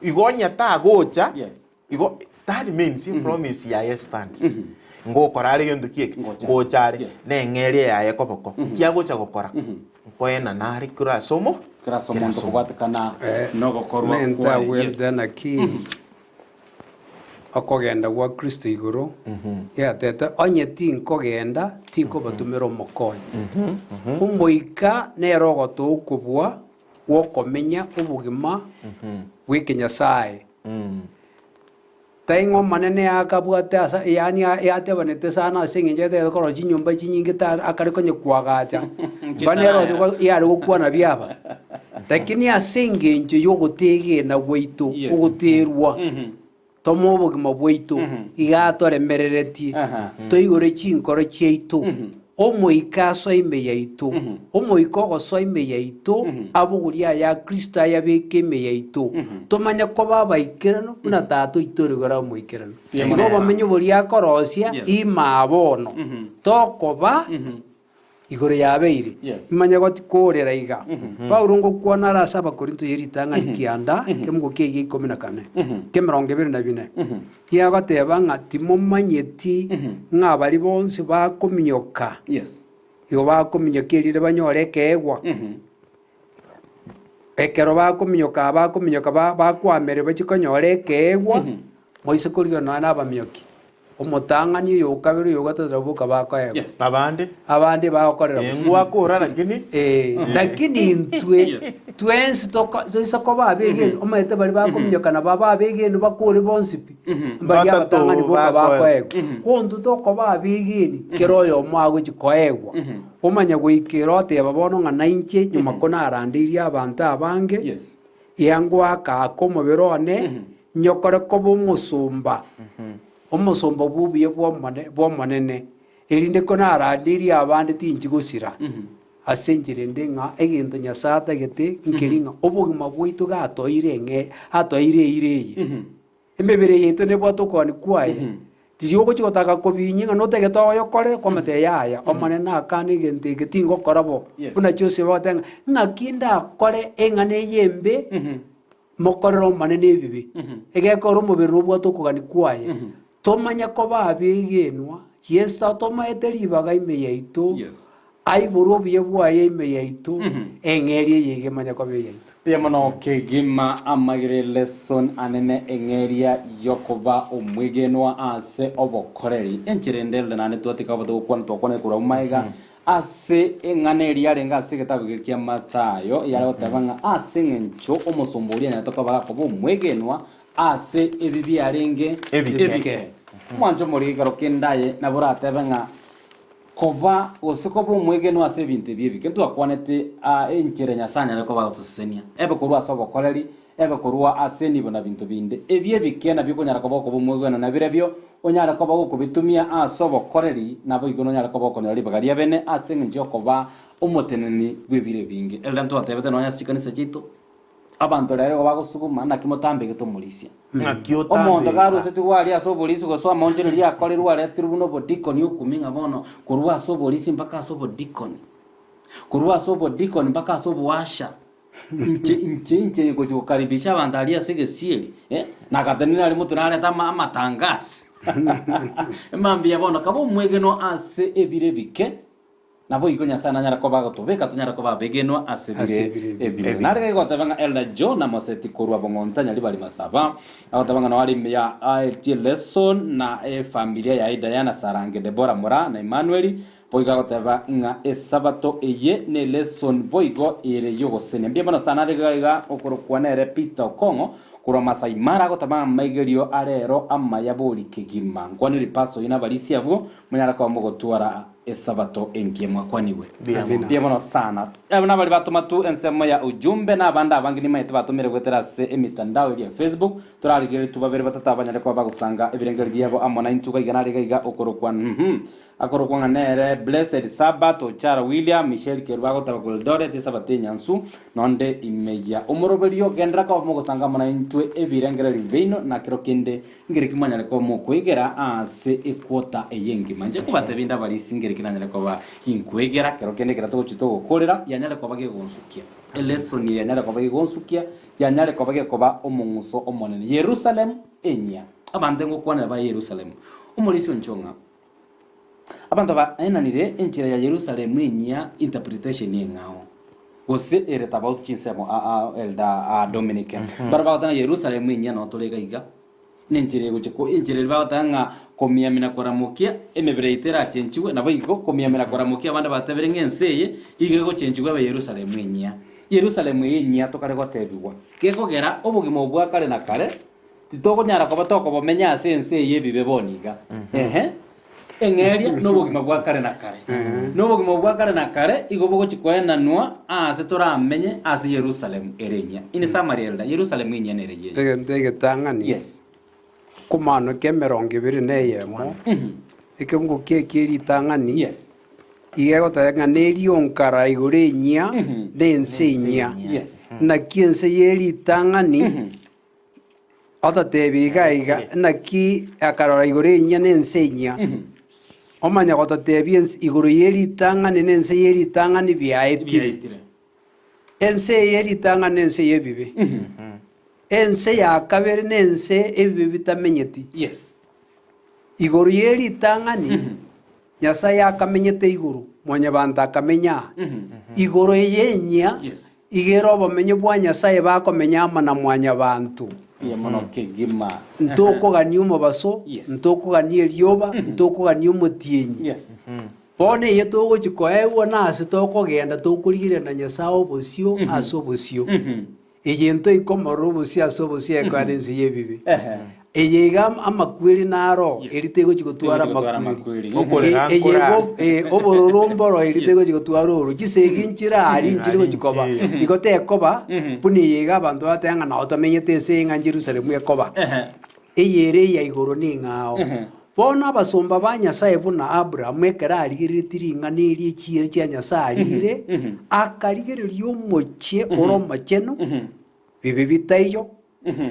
Igo nyata gocha. Yes. Igo that means he promise ya stands. Ngo korare gendo kieke gochare ne ngere ya ekoboko. Kia gocha gokora. Koena nari kura somo ndokwatikana no gokorwa menta werdana ki akogenda gwa Kristo iguru yatete onye tinkogenda tinkobatumira omokonyi omoika nerogoto okubwa wokomenya obugima bw'Ekinyasaye taingo manene akabwate asa yani yatebanete sana aseng'enchete koro chinyumba chinyingi ta akariko nyekwagacha banero yari gukwana byaba lakini aseng'encho yogotegena bwaitu ogoterwa tomo obogima bwaitu igatoremereretie toigore chinkoro chiaitu omoika soime yaitu omoika ogosoime yaitu aboguria ya Kristo ayabeke ime yaitu tomanya ko babaikirano buna tato itorigora omoikirano igo bamenye bori akorosia imabono tokoba igore yabeire imanya goti korera iga Paulo ngokwana rasa abakorinto yeritanga nikianda kemugo kege 14 kemeronge 24 yagateba ngati momanyeti ng'abari bonse bakominyoka igo bakominyokirire banyore kegwa ekero bakominyoka bakwamere bakikonyore kegwa moise korio na abamyoki omotang'ani oyo okabere oyo gatarabuka bakoegwa abandi bakorera engwa kora lakini ntwe twensi toisa ko babegene omaete bari bakominyokana babegene bakore bonsipi bari abatang'ani boka bakoegwa kontu toko babegene kero oyo mwago chikoegwa omanya goikera oteba bono ng'ana inche nyuma ko narandeirie abanto abange yangwa kako omobere one nyokore koba omosomba omusomba bubuye bw'omonene erinde ko narandeirie abande tinchi gosira asenjire ndenga egento Nyasaye atagete nkeringa obogima bwaitu atoire ireye emebere yaitu nebwa tokoni kwaye tirio chigotaka kobinyinga notegete oyokore komete yaya omonene akana egento ege tingokorabo buna chose bagotenga ng'aki ndakore eng'ana eyembe mokorera omonene ebibe egekora omobere obwa tokogani kwaye tomanya ko babegenwa yesta tomaete ribaga ime yaitu aiboro obuye bwaye ime yaitu eng'eri yege manya ko be yaitu Piamono kegima amagire lesson anene engeria yokoba omwegenwa ase obokoreri enchirendele nane twatika bado kwana kura umaiga ase eng'aneri arenga ase getabu kia Mathayo yare otabanga ase ngencho omosomboria natoka bagakoba omwegenwa ase ebibi arenge ebike mwanjo muri garo kendaye na bora tebanga koba osikobo mwegeno ase ebinto ebio ebike ntwakwanete enchere nyasanya ne koba otusenia ebe korwa asobo koleri ebe korwa ase nibo na binto binde ebie ebike na bikonyara koba kobo mwegeno na birebyo onyara koba gokubitumia asobo koleri nabo igono nyara koba okonyora bagaria bene ase njo koba omoteneni gwebire binge elda ntwatebete nonya sikanisa chito abantu rero bagosuguma na kimotambe getomulisia omonto garuse tigwari asobolisi goswa monje ria akolerwa re tribuno bodikoni ukuminga bono kurwa asobolisi mpaka asobodikoni kurwa asobodikoni mpaka asobwasha inche kujukaribisha abantu ali asegesieli na katanina ali mutu nare tama amatangasi emambia bono kabo mwegeno ase ebire bike nabo ikonya sana nyara koba gotobeka tunyara koba begenwa asebire ebire narega gotebanga elda jo na moseti kurwa bongonta nyali bali masaba gotebanga no ali ya lesson na familia ya Diana Sarange Deborah Mora na Emmanuel poiga goteba nga esabato eye ne lesson boigo ire yogo sene mbia bana sana rega okorokwanere Peter Okongo kurwa Masai Mara gotebanga maigerio arero amaya boli kigima ngwaniri paso ina balisi abo munyara kwa mogotwara esabato enkiemwa kwaniwe bia mono sana abana bali batuma tu ensemo ya ujumbe na abanda abangini maite batumire gwetera se emitandao ya Facebook turarigire tubabere batata abanyare kwa bagusanga ebirengeri byabo amona intuka igana riga okorokwa akorokwa nere Blessed Sabbath Ochara William Michelle Kerwago tabagoldore tisabate nyansu nonde imeya umoroberio gendra kwa mogusanga mona intwe ebirengeri bino na kirokinde ngire kimanyare kwa mokwegera ase ekwota eyengi manje kubate binda bali singere kinanyare kwa inkwegera kirokinde kirato chito gokorera yanyare kwa bage gonsukia lesson yanyare kwa bage gonsukia yanyare kwa bage kwa omunguso omonene Jerusalem enya abande ngokwana ba Jerusalem umulisi onchonga abantu ba enanire enchira ya Jerusalem enya interpretation yengao ose ereta about chinsemo elda Dominican barba ta Jerusalem enya no tolega iga nenchire guchiko enchire ba tanga komia mina koramukia emebreitera chenchiwe na baiko komia mina koramukia abanda batebere ngenseye igego chenchiwe ba Jerusalem enya Jerusalem enya tokare gotebiwa gekogera obugimo bwa kare na kare titoko nyara ko batoko bomenya sense yebibe boniga engeria nobugima bwa kare na kare nobugima bwa kare na kare igobogo chikwena nwa ase toramenye ase Jerusalem erenya ini Samaria Jerusalem enya nereye ndege tangani yes kumano kemeronge biri neyemo ikemgo kekeri tangani yes igego tanga nerio nkara igorenya densenya yes na kiense yeri tangani ata tebiga iga na ki akarora igorenya nensenya omanya gota tebiens igoro yeri tangani nense yeri tangani biaetire ense yeri tangani nense yebibe ense ya kabere nense ebibe bitamenyeti yes igoro yeri tangani Nyasaye akamenyete iguru mwanya banta akamenya igoro yenya yes igero bamenye bwa Nyasaye bakomenya amana mwanya bantu ya mono kegima ntoko ganyo mubaso yes ntoko ganyo ryoba ntoko ganyo mutienyi yes bone yetogo chikoewo nase toko genda tokurigire na Nyasaye obosio asobosio egento ikomoro obosio asobosio ekwarensi yebibi eyega amakwiri naro eritego chigotwara makwiri eyego obororomboro eritego chigotwara oro chiseginchira ari nchiro chikoba igote ekoba puni yega abantu batanga na otamenyete senga Jerusalem ekoba eyere ya igoro ningao bona abasomba ba Nyasaye buna Abraham ekera arigiritiringa nganeri chire cha Nyasaye arire akarigererio omoche oromacheno bibibitayo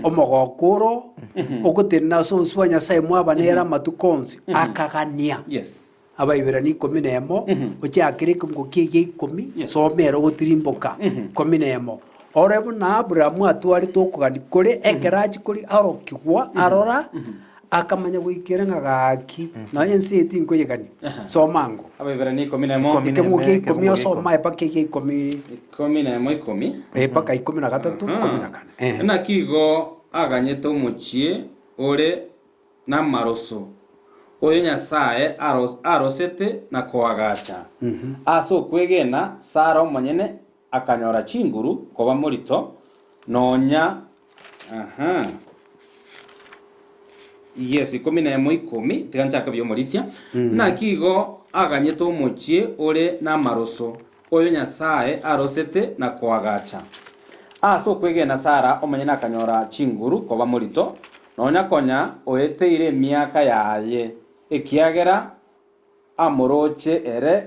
omogokoro okotena so swa Nyasaye mwabanera matukonzi akagania yes abaibirani 11 ocyakire kumgo kiye 10 somero gotirimboka 11 orebu na Abraham atwari tokugani kuri ekeraji kuri arokigwa arora akamanya gwikira ngagaki na ensi etinko yegani somango abaibirani 11 ikemugi 10 soma epaka 10 epaka 13 14 na kigo aganyete omochie ore na maroso oyo Nyasaye arosete na koagacha aso kwegena Sara omonyene akanyora chinguru koba morito nonya yes 11 tiganchaka byo morisia na kigo aganyete omochie ore n'amaroso oyo nyasaye arosete na kwagacha ase okwegena Sara omanye nakanyora chinguru koba morito nonya konya oeteire emiaka yaye ekiagera amoroche ere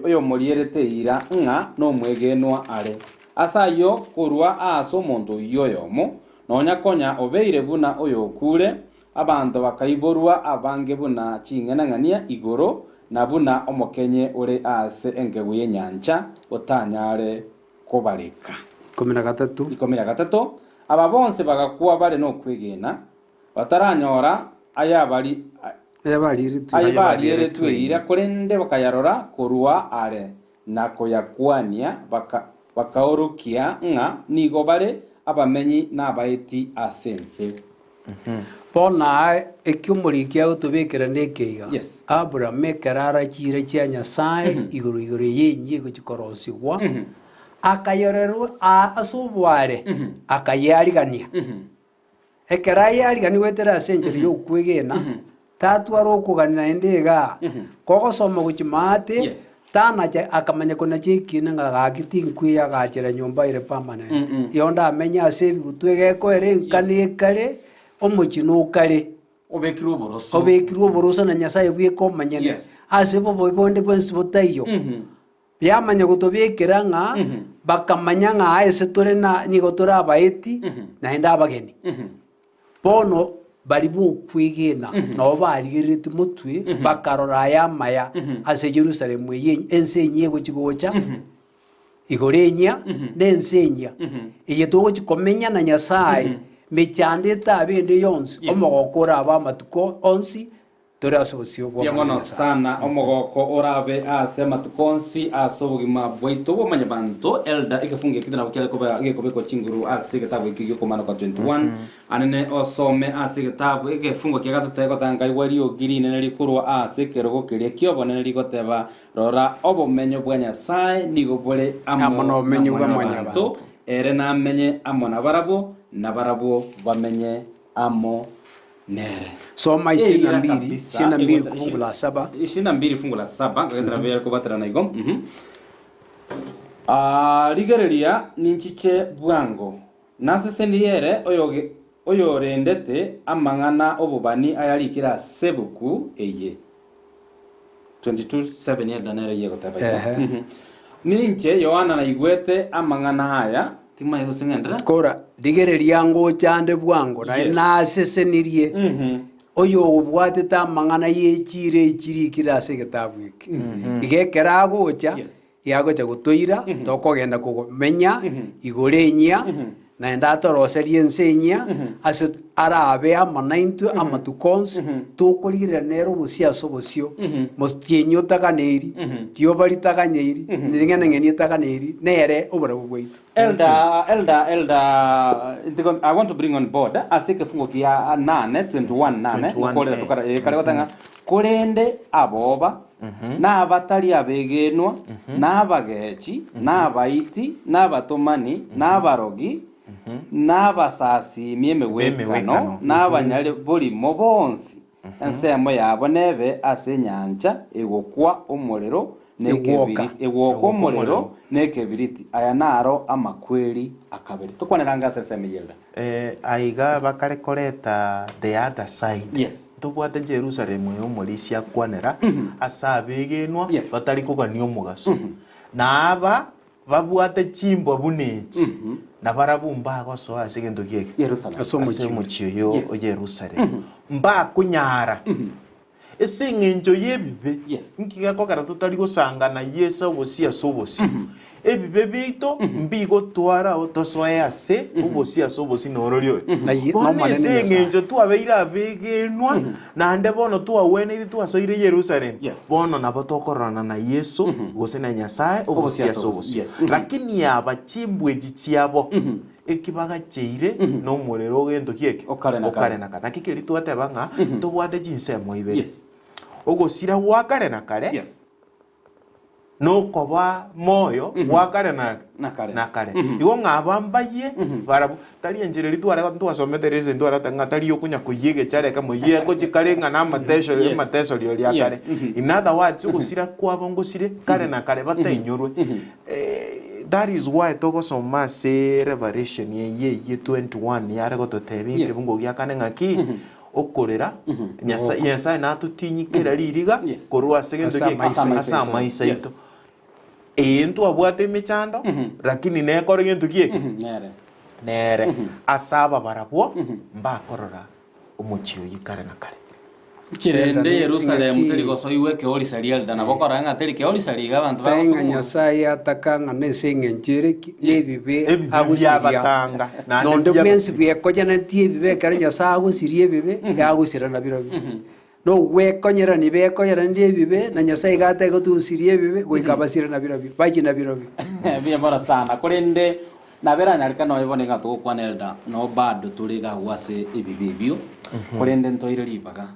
oyo moriereteira ng'a nomwegenwa are asayo korwa ase omonto yoyomo nonya konya obeire buna oyo okure abanto bakaiborwa abange buna ching'enang'ania igoro na buna omokenye ore ase engegu y'enyancha otanyare kobareka 13 aba bonse bagakwa bare nokwegena bataranyora ayabariretweira korende bakayarora korwa are na koyakwania bakaorokia ng'a nigo bare abamenyi n'abaeti asense bona ekiomorikia gotobekera nekeiga Yes. Abraham ekerara chire chia Nyasaye igoro yenyi gochikorosigwa akayorerwa asobware akayarigania ekera yarigani wetera century yokwegena tatwara okuganira endega kogosoma gochimate Yes. tana akamanya kona chekine ngagakitinkwi agachira nyumba ire permanent yonda amenya ase bigutwegeko ere nkanekare omochino ukare obekirwe oboroso na Nyasaye bwekomanyene Yes. ase bonde bwensi botayo byamanya gutobekera ng'a bakamanya ng'a ese tore na nigo tora abaeti naenda abageni bono bari bokwegena nabo barigirite mutwe bakarora ayamaya ase Jerusalemu ensenyi egochigocha igorenya nensenya eye togochikomenya na Nyasaye mechandete abende yonsi omogokora abamatuko onsi tore ase obosio bwamono sana omogoko orabe ase matukonsi ase obogima bwaito bomanya banto elda ikefungia kitana bukele koba igekobeko chinguru ase gitabu ikigyo komana kwa 21 anene osome ase gitabu igefungwa kiagatete gotanga igwari ogiri nene likurwa ase kerogo kiria kiobone ligoteba rora obomenyo bwa Nyasaye nigo bore Amo omenyo bwa bantu ere namenye amo na barabo bamenye amo nere soma 22 fungu la 7 22 fungu la 7 ngakendera bya kubatara na igo ligereria ninchiche bwango naseseniere oyo rendete amang'ana obubani ayalikira sebuku eye 22:7 yedanere yego tabaya ninche Yohana na igwete amang'ana haya tima yusengendera kora ligereria ngo chande bwango na nasesenirie oyo obwatete amang'ana yechire kira ase gitabu iki igekera gocha yagocha gotoira tokogenda kugomenya igorenya naenda toroserie ensenya ase arabe amanaintu amatukons tokorigera nero busiaso bosio mostyenyo taganeri tiobari taganyeiri ng'eni taganeri nere obora bwaito Elder, I want to bring on board asike fungo kia 8:21 mukolera tukara kare gotanga kurende aboba n'abatari abegenwa n'abagechi n'abaiti n'abatomani n'abarogi n'abasasi emewekano n'abanyare bolimo bonsi ensemo yabo nebe ase nyanja egokwa omorero egwoka omorero nekebiriti aya naro amakweri akabiri tukwaneranga seseme yelda aiga bakarekoreta the other side. Yes. Tubwate Jerusalemu y'omorisia kwanera asa abegenwa batari kugania omugaso na aba babwate chimbo bunechi na barabumba agoso ase gento kieke ase omochio yo Jerusalemu mba kunyara ese ng'encho yebibe nkigakogera tutari gosangana Yesu obosia sobosi ebibe bito mbigo twara otosoe ase obosia sobosi nororio ese ng'encho twabeire abegenwa nande bono twawene twasoire Jerusalemu bono nabo tokorana na Yesu gose na Nyasaye obosia sobosi lakini aba chimbweji chiabo ekibagacheire no morero gento kieke okarenaka nakikeri twateba ng'a tobwate chinsemo ibere ogosira gwakare na kare no koba moyo wakare Na kare. na kare igo ngabambaye barabu tari enjireri tware twasomete rese ndwara tanga tari yokunya kuyige chare kamo ye ko chikare ngana mateso mateso lyo lya kare in other words ugusira kwabo ngusire kare na kare batainyurwe that is why togosoma se revelation ye 21 yare gototebi kibungo gya kane ngaki okorera nyasaye natutinyikira ririga korwa segendo asa maisa ito ento abwate mechando lakini nekore gintu gieke nere asaba barabwo mbakorora umuchio yikare na kare chirende Yerusalemu terigosoiwe keori sarialda na bokora nga teri keori sariga abantu bagosomo nyasaye atakanga nesengenjere nebibe agusiria nonde bwensi byekoja tie bibe kare nyasaye agusirie bibe yagusira na biro no wekonyera ni bekonyera ndie bibe na nyasaye gata gotusirie bibe goikabasira na biro bibe baji na biro bibe bia bora sana kurende na bera nyarika no ibone nga tukwanelda no bado turiga wase ibibibio kurende ntoire libaga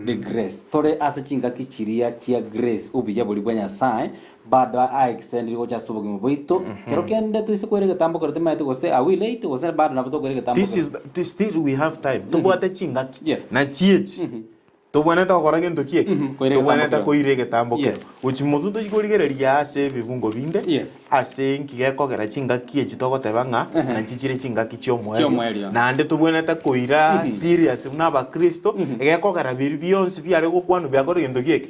the grace tore asa chinga kichiria tia grace ubija buli bwa nyasaye bado a extend go cha subo gimo boito kero kende tuise kwere gatambo korete maite gose a we late gose bado na boto kwere gatambo this still we have time to bwate chinga na chiech to bwana ta kora gento kie to bwana ta koire gatambo ke uchi mutu to ikorigereria ase bibungo binde ase nkige kogera chinga kie chitoko tebanga na chichire chinga kichio mwe na ande to bwana ta koira serious na ba Kristo ege kogera birbionsi biare gokwanu bya kora gento kie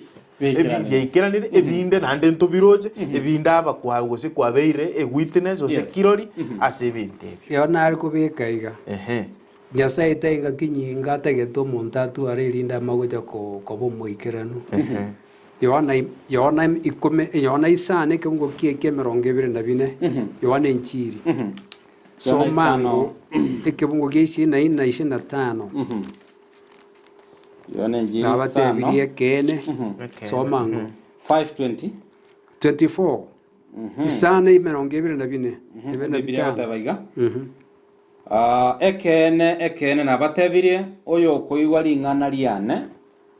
yeikeranire ebinde nande ntobiroje ebinda abakwa gose kwabeire a witness ose kirori ase binte yona ari kubika iga nyasaye taiga kinyinga tageto montatu aririnda magoja ko bomoikerano Yohana isane kebungo kie merongo ebire na bine Yohana enchiri somango ekebungo kishi na 25 Yohana enchiri na batebirie kene somango 5:20 24 isane merongo ebire na bine na bitano ekene na batebirie oyo koigwa ring'ana riane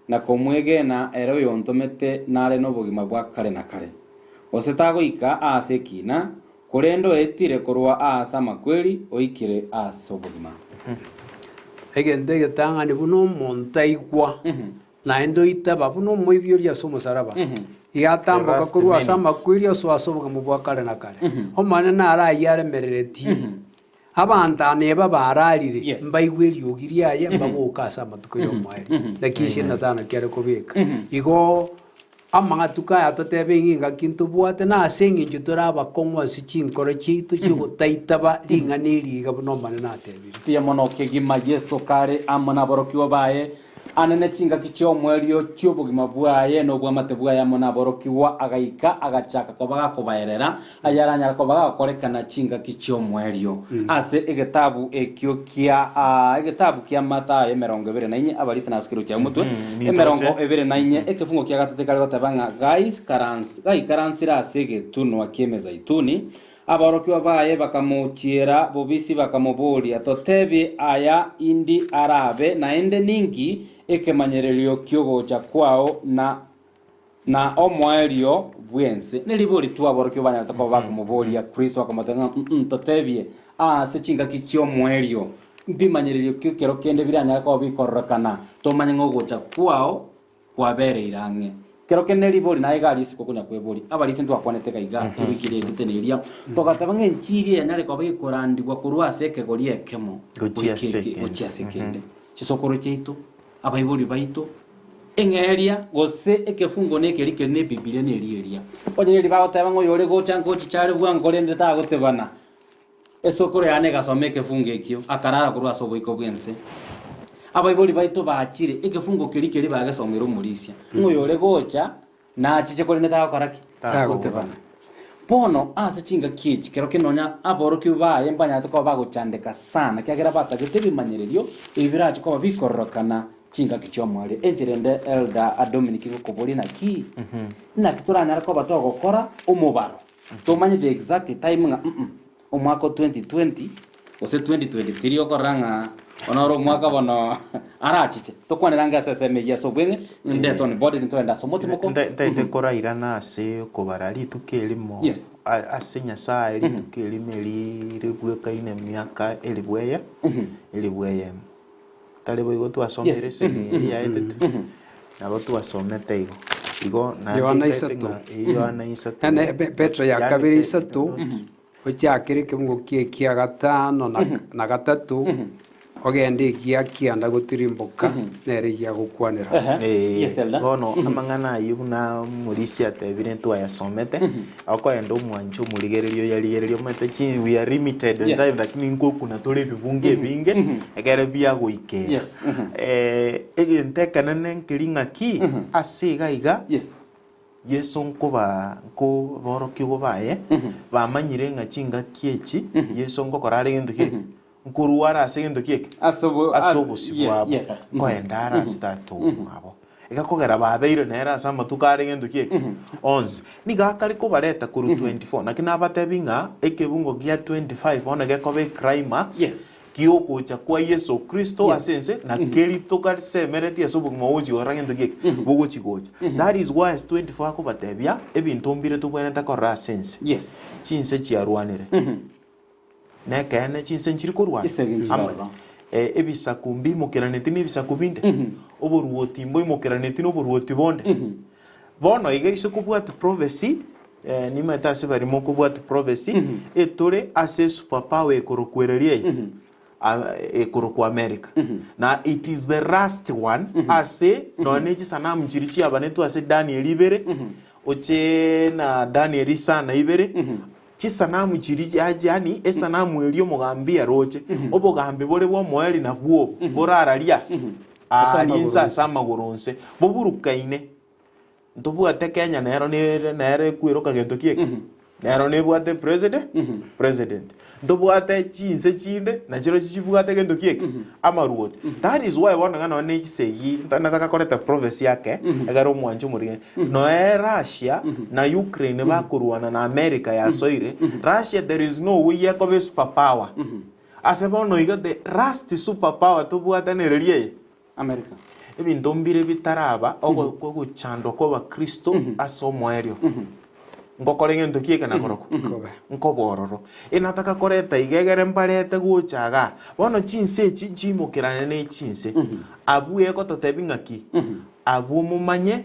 na komwegena ere oyo ntomete nare no bogima bwa kare na kare osetagoika ase kina kurendo etire korwa asa makweri oikire ase obogima egende getangani buno montaigwa na endo itaba buno moibio ria somo saraba igatamboka korwa asa makweri oso asoboga mu bwa kare na kare omane na ara yare merereti abantane babararire mbaigweri ogiria ye mbagoka asa matuko yo mwari lakishi natana kyare kobeka igo amangatuka yatotebe inga kintu bwate na asengi jutora bakongwa sichinkoro chitu chigotaitaba ringaniri gabunomane natebiri pia mono kegima Yesu kare amana borokiwa baye anene chinga kicho mwerio cyobugima bwaye no bwamate bwaye amona borokiwa agaika agachaka kobaga kobaerera ayaranya kobaga korekana chinga kicho mwerio ase egetabu ekyo kia mata emerongo ebere na inye abalisi na skiro kya mutwe emerongo ebere na inye ekefungo kya gatete kali gotabanga guys karansira asege tuno akeme zaituni aborokiwa baye bakamuchiera bobisi bakamuburia totebi aya indi arabe na ende ningi ekemanyererio kyogocha kwao na omwerio bwense nelibori tu aborokiwa banya toko bakumuburia Kristo akamatanga totebi se chinga kichio mwerio mbimanyererio kyokero kende biranya ko bikorrakana to manyengo gocha kwao kwabere irange kero keneli boli na igari siko kunya kweboli abalisi ndo akwanete kaiga ibikire titeneria togatabanga enchiri yanale kwa bikorandibwa kurwa seke goli ekemo gochia sekende chisokoro cheito abaiboli baito engeria gose ekefungo nekerike ne biblia ne lieria onyeri bagotabanga yore gocha ngochi chare bwangole ndeta gotebana esokoro yane gasome kefungo ekyo akarara kurwa soboiko bwense abaiboli baito baachire ekefungo kerikeri bagasomero mulisia ngoyore gocha na chiche kole neta karaki tagotebana pono ase chinga kichi kero kinonya aboroki baye mbanya to bagochandeka sana kyagera batagete bimanyererio ibirachi ko bikorokana chinga kicho mwale enjerende elda Dominic Gokobori na ki na kituranya ko batogokora umubaro to manye the exact time nga umwaka 2020 ose 2023 okoranga onoro mwaka bono arachiche tokwaniranga seseme yeso bwenge ndeto ni body ntoenda somoto moko ndaite koraira nase kobara rituke elimo Yes. ase nyasaye rituke elimeri ribwekaine miaka elibweya elibweya tale boigo twasomere semi yaetete nabo twasomete igo na Yohana isatu. Yohana isatu ene Petro ya kabiri isatu ocyakire kimungo kia gatano na gatatu ogende kianda gutirimbuka nere ya gukwanira Yes, Elda. bono amang'ana ayu na murisi atebire ntwayasomete akoenda omwancho omurigererio yarigererio mate chi we are limited in Yes. time lakini nkokuna tore bibunge ebinge egere biagoike Yes. egentekanene nkiring'aki ase iga Yes. yesu nkoborokia gobaye bamanyire ng'aki ngaki eki yesu nkokora are gento kieke nkorwa are ase gento kieke ase obosi bwabo Yes. koenda are ase tatomu abo egakogera babeire nere ase amatuko are gento kieke onsi nigakare kobareta koru 24 naki nabatebi ng'a ekebungo gia 25 bono gekoba eclimax Yes. giogocha kwa yesu kristo Yes. ase ense na keritoka semereti ase obogima bogochigora gento kieke bogochigocha that is why ase 24 akobatebia ebinto mbire tobwenete korora ase ense Yes. chinse chiarwanire nekene chinse nchiri korwana Chisege nchirarwa. ebisaku mbimokeraneti na ebisaku binde oboruoti mboimokeraneti na oboruoti bonde bono iga ase kobwata prophecy nimete ase barimo kobwata prophecy etore ase superpower ekorokwereria ekoro kwa America na it is the last one ase none chisanamu chiri chiabanetu ase Daniel ibere oche na Daniel sana ibere chisanamu chiri yani esanamu elio mogambia roche obogambe bore bwo moeri na bwo borararia alinsa samagoronse boburukaine ntobwate Kenya nero kwiroka gento kieke nero nebwate president ndobwate chinse chinde na chiro chichibwate gento kieke amaruote that is why bona ngana ne chisegi nataka koreta prophecy yake agaro mwancho muri no Russia na Ukraine bakurwana na America ya soire Russia there is no way yakobe superpower ase bono iga the last superpower tobwate nererie America. ebinto mbire bitaraba ogochando koba Kristo ase omwerio ngokore gento kieke na koroko nkobororo enataka koreta igegere mbarete gochaga bono chinse echi chimokirane ne chinse abu eko totebi ng'aki abu mumanye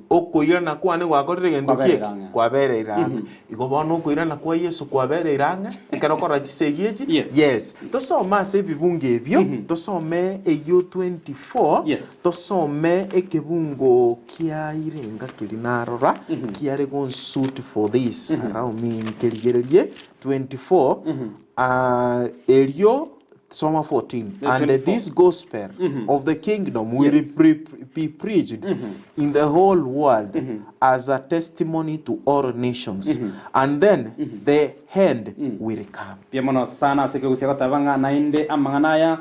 okoirana kwane gwakorire gento kieke kwabere iranga igo bono okoirana kwa Yesu kwabere iranga ekerokora chisegi echi yes tosoma ase ebibunge ebio tosome eyo 24 Yes. tosome ekebungo kia irenga kiri narora kiare gonsuit for this around me nkerigererie 24 elio soma 14 and 24. this gospel of the kingdom will be preached in the whole world as a testimony to all nations and then the end will come. Pia mono sana sekigusia gotabanga nainde amanganaya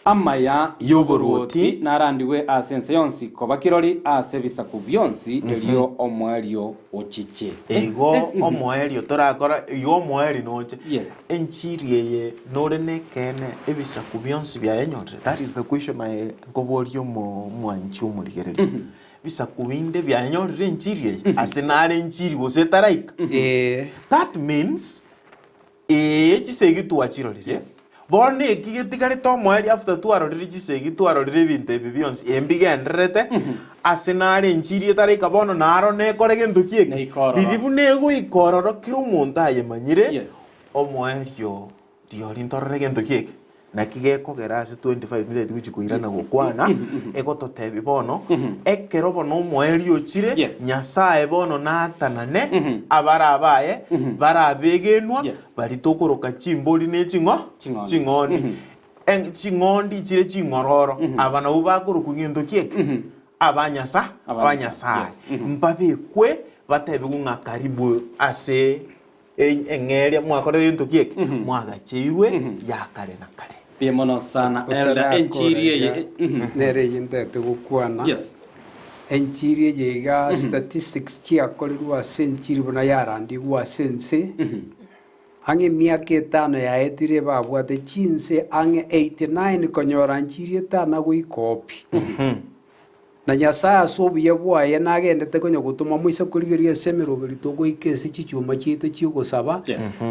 amaya Yoboruoti. narandiwe asense yonsi koba kirori ase bisaku byonsi elio omwerio ochiche Ego omoerio torakora iyo omoeri noche Yes. enchiri eye nore nekene ebisaku byonsi byaenyorire that is the question I ngoborio mwanchu murigereri bisaku binde byaenyorire enchiri eye ase nare enchiri gose taraika that means chisegi twachirorire Yes. bono ekigetigare tomoeri after twarorire chisegi twarorire ebinto ebi bionsi embigenderete ase nare enchiri etaraika bono naro nekore gento kieke Neikororo. riribu negoikororo kira omonto ayemanyire Yes. omoerio riori ntorore gento kieke naki gekogera ase 25 minute gochikoirana gokwana egototebi bono ekero bono omoerio ochire Yes. nyasaye bono natanane abara abaye barabegenwa Yes. bari tokoroka chimbori ne Ching'ondi. ching'ondi ching'ondi chire ching'ororo aba nabo bakoroka gento kieke abanyasaye mbabekwe batebi ng'a karibu ase eng'eria mwakorere gento kieke mwagacheirwe yakare na kare Pia mono sana elda enchiri eye nere yindete gukwana Yes. enchiri yega statistics chiakorirwa ase enchiri bona yarandigwa ase ense Ang'e miaka 5 yaetire babwate chinse ang'e 89 konyora nchiriet ana goikopi. Na Nyasaye asubuye bwaye nagendete konyo gutuma muise kurigeria semero berito goikesi chichuma chite chigusaba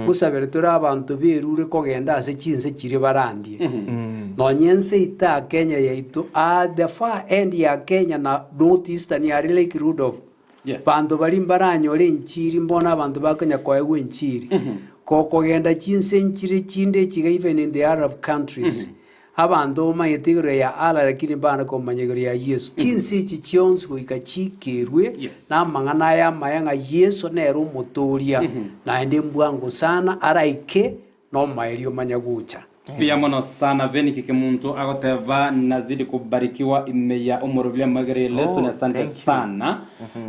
gusabere turi abantu berure kogenda ase chinse chiri barandie. No nyense ita Kenya yaitu at the far end ya Kenya na northeastern ya Lake Rudolph. Bantu bari mbaranyore nchiri mbona abantu bakanya kwaegwe nchiri. Kogenda chinse nchiri chinde chiga even in the Arab countries. Abantu mayetigre ya ala lakini bana ko manyegre ya Yesu. Chinse chichons goika chikerwe na mangana ya mayanga Yesu nero motoria na ende mbwango sana araike no maelio manyagucha. Pia mono sana veni kike muntu agoteva nazidi kubarikiwa imeya umurubile magere lesson asante sana.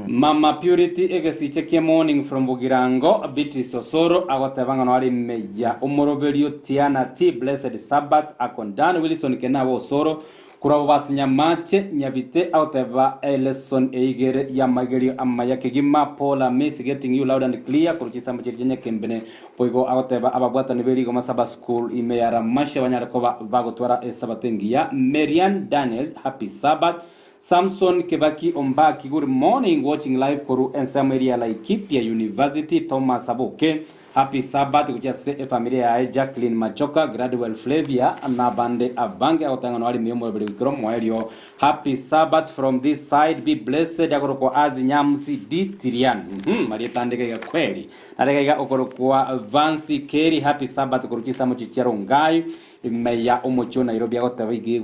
Mama Purity egesiche ke morning from Bugirango biti sosoro agoteva ngano ali imeya umurubile Tiana T blessed Sabbath akondana Wilson kenawo soro kurabo basinya mache nyabite agoteva lesson eigere ya magere amaya kegima Paula Miss getting you loud and clear kuruchisa mchirjenye kembene poigo agoteva ababwata niberi goma saba school imeyara mashe wanyarakoba bagotwara sabatengia Marian Daniel happy Sabbath Samson Kebaki Ombaki good morning watching live koru Ensamaria Laikipia University Thomas Aboke happy Sabbath kuchase familia ya Jacqueline Machoka Gradwell Flavia na bande abange agotangano ali miyombo bele wikromo elio happy Sabbath from this side be blessed akoroko azi nyamsi di Tirian Maria tandeke ya kweli nareka okoroko Vancy Kerry happy Sabbath kuruchisa muchichero ngai meya omocho Nairobi agotavige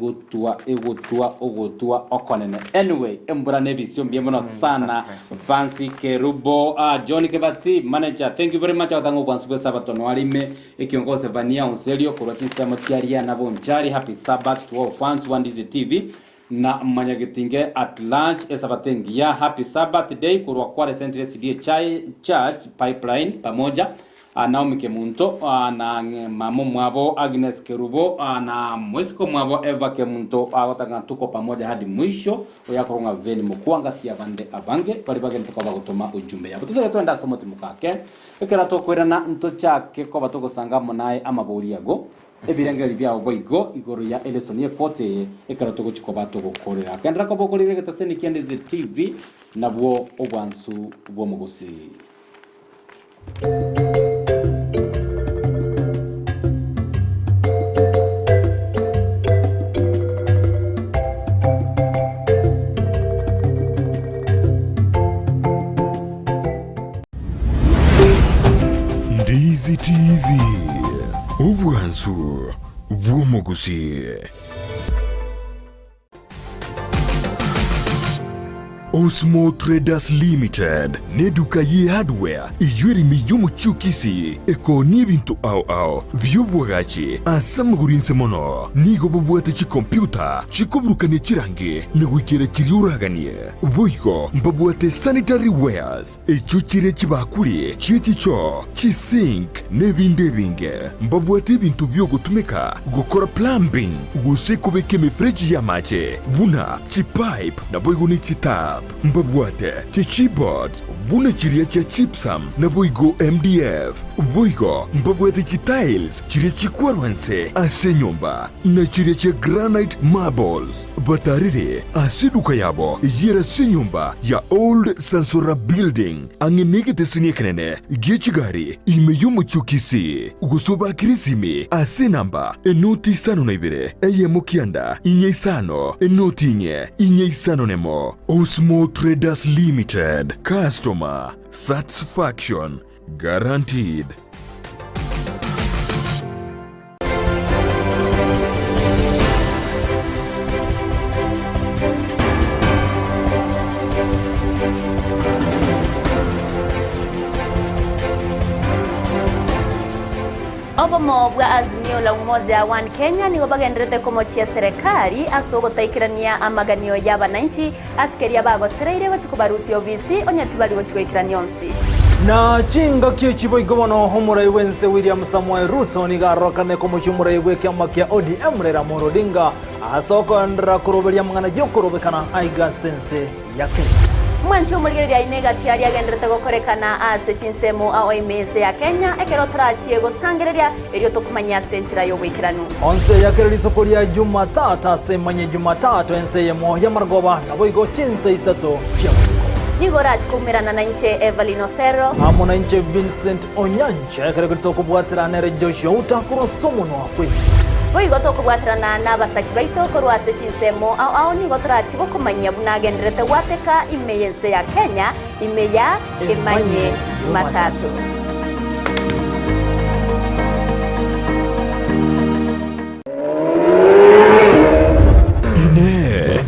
egotua okonene anyway embura nebisyo mbiembono sana Vancy Kerubo John Kebati manager thank you very much atango kwansuwe Sabbath no alime ekiongoze Vania Onselio kurachisa motiaria na bonchari happy Sabbath to all fans one is TV na manyagetinge at lunch esabatengia happy Sabbath day kurwa kwa Central CDA Church Pipeline pamoja Naomi Kemunto na mamo mwabo Agnes Kerubo na mwesiko mwabo Eva Kemunto agotanga tuko pamoja hadi mwisho oyakoronga veni mukwanga tia bande abange palibage ntoko bagotoma ujumbe yabo tutore twenda somoti mukake ekera tokwera na nto chake ko batoko sangamo naye amaburi yago ebirengeri byabo boigo igoro ya Elesonie kote ekera toko chikoba toko korera kendra ko bokorire getaseni kendeze TV nabwo obwansu bwo mugusi Ndizi TV ubwansu bw'omugusi Osmo Traders Limited neduka ye hardware ijwiri miyumu chukisi eko nibintu au byobwagachi asamugurinse mono nigo bobwate chi computer chikobrukane chirange negwikira chiriuraganie boigo mbabwate sanitary wares echuchire chibakuri chichicho chisink nebindebinge mbabwate bintu byogutumika gukora plumbing gusekobeke mifreji ya mache buna chipipe na boigo ni chitap mbabwate chichibot buna chiria cha chipsam na boigo MDF boigo mbabwate chitiles chiria chikwarwanse ase nyumba na chiria cha granite marbles batarire asiduka yabo ijira se nyumba ya Old Sansora Building angenegete siniekenene gichigari imeyumu chukisi gusoba kirisimi ase namba enoti sano na ibere eyemukianda inye sano enoti inye sano nemo Osmo Traders Limited customer satisfaction guaranteed. Obomo bwa azimio la umoja wa Kenya ni wabagendrete kumochia serikali asogotaikirania amaganio ya bananchi askeria bago sereire wachikubarusi obisi onyatibali wachikoikirania onsi na chinga kichibo igobono homurai wense William Samoei Ruto ni garokane kumushumurai wekiama kia ODM rera Morodinga asoko ndra kuroberia mangana yokorobekana aiga sense ya Kenya mwanchi umurigereria inega tiari agenderete gukorekana ase chinsemo ao imese ya Kenya ekero turachie gusangereria erio tukumanya ase nchira y'obwikiranu onse yakereri soko ria Jumatatu ase manye Jumatatu ense yemo ya Margoba nabo igo chinse isato kia nigora chikumirana na inche Evelyn Osero amo na inche Vincent Onyancha ekero kubwatira nere Joshua utakuro somuno akwe Boigo tukubwatirana n'abasaki baito korwa ase chinsemo ao nigo turachi gukumanya bunagenderete gwateka imeyense ya Kenya imeya emanye Jumatatu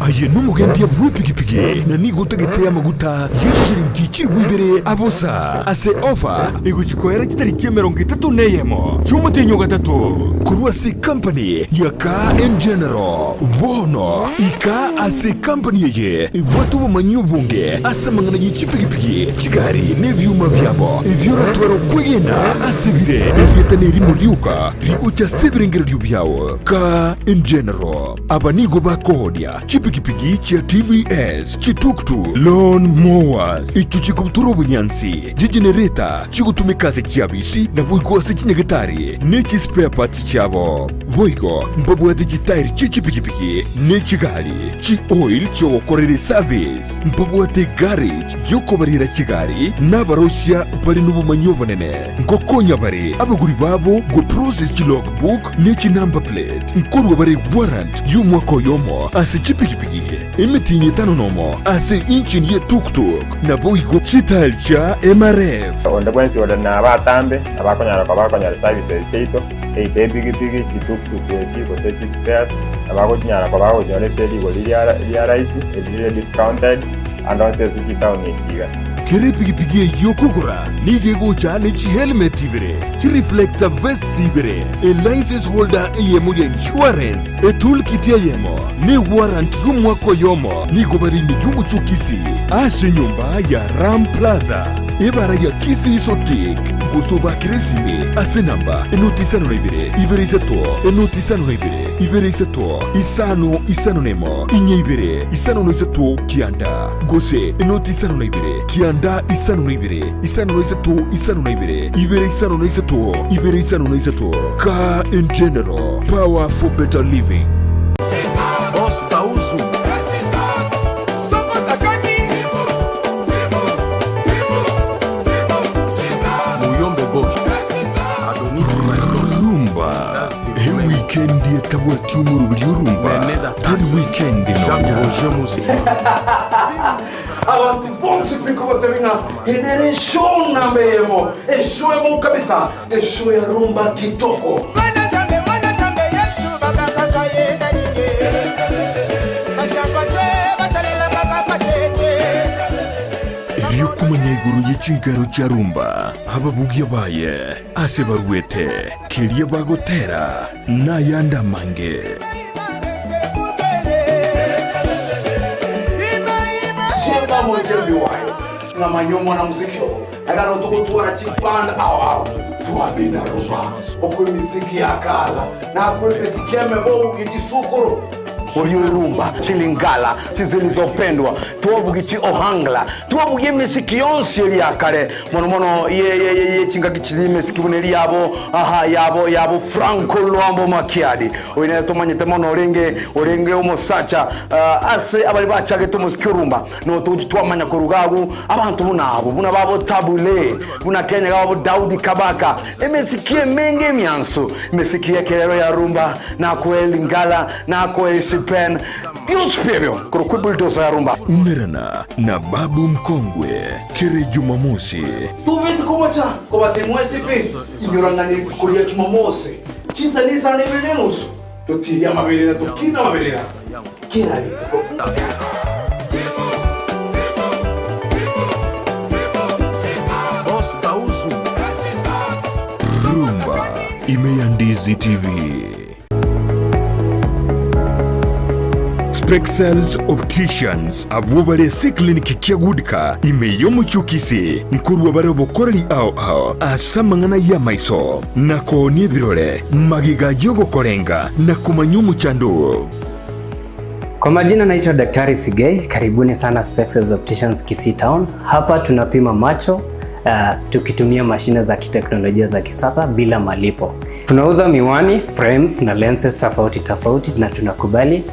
aye n'umugendia bw'ipikipiki na nigutegetea maguta y'ishiringi chirwibere abosa ase offer iguchikwera chitariki 30 neyemo cy'umutenyo gatatu kurwa si company ya Car in General bono ika ase company ye ibwatu bumanyu bunge ase mangana y'ipikipiki chigari nebyuma byabo ibyoratwaro kwigena asibire ebitaneri muriuka rigucha sibirengero byabo Car in General abanigo bakodia chipikipiki cha TVS chituktu lawn mowers ichuchikubuturo bunyansi jigenereta chigutumikaze chiabisi na buigwase chinyagetari nechi spare parts chabo boigo mpabwate chitairi chichipikipiki nechigali chi oil chokorere service mpabwate garage yokobarira chigari n'abarosia bari n'ubumanyo bunene ngokonya bari abaguri babo go process logbook nechi number plate nkorwa bari warrant y'umwaka yomo ase chipikipiki imitinye tano nomo ase engine ye tuk-tuk na boigo chital cha MRF onda bwensi wada na abatambe abakonyara services cheito pigipigi chituk-tuk chiko techi spares abakonyara nyore seli ya raisi discounted and also zikitawo nechiga kere pigipigi yokugura nige gocha ne chi helmet ibere chi reflector vest ibere a license holder yemo ya insurance a toolkit yemo ne warrant y'umwaka yomo nigo bari ni y'umuchukisi ase nyumba ya Ram Plaza ibara ya kisi isotik gusoba kiresime ase namba enotisano na ibere iseto enotisano na ibere iseto isano nemo inye ibere isano no iseto kianda gose enotisano na ibere kianda isano no ibere isano no iseto Car in General power for better living Boss Tauzu Muyombe Bosch Adonis Rumba weekend yetabwati umurubiri urumba tari weekend abantu bonse piko batabinga generation nambeyemo eshoemo kabisa esho ya rumba kitoko Yesu bakakata yena niye bashapate basalela bakakasete iyo kumanya iguru y'ikigaro cya rumba ababugi baye ase baruete kiriya bagotera n'ayandi mange Chega mwekero biwayo na manyomo na muzikio agano tukutuara chipanda awa tuabina rumba okwe miziki ya kala na kwe pesikeme bogu gichisukuru Urumba, chilingala, zilizopendwa, tuwabugichi ohangla, tuwabugie misiki yonsi ya kare, mono ye chinga kichili misiki buneli yabo Franco Luambo Makiadi. Oine tomanyete mono orenge umusacha ase abali bachage tumusiki urumba, no tuwamanya kurugagu, abantu buna babo Tabule, buna Kenya babo Daudi Kabaka, misiki menge miansu, misiki ya kelero ya rumba, na kweli ngala, na kweli pen yuspebyo kurukubulitosa ya rumba umerana na babu mkongwe kere Jumamosi tuvizi kumocha kwa batemwezi pi inyorangani kulia Jumamosi chiza nisa nevenenusu tukiria mabelera tukina mabelera kira lito Boss Tauzu Rumba Imeyandizi TV Spexels Opticians abubale si kliniki kia gudika imeyo muchukisi nkurwa bare bokoreri ao asamangana ya maiso nako ni birore magiga yogo korenga na kumanyu muchando Kwa majina naitwa Daktari Sigei, karibuni sana Spexels Opticians Kisii Town. Hapa tunapima macho tukitumia mashine za kiteknolojia za kisasa bila malipo. Tunauza miwani, frames na lenses tofauti na tunakubali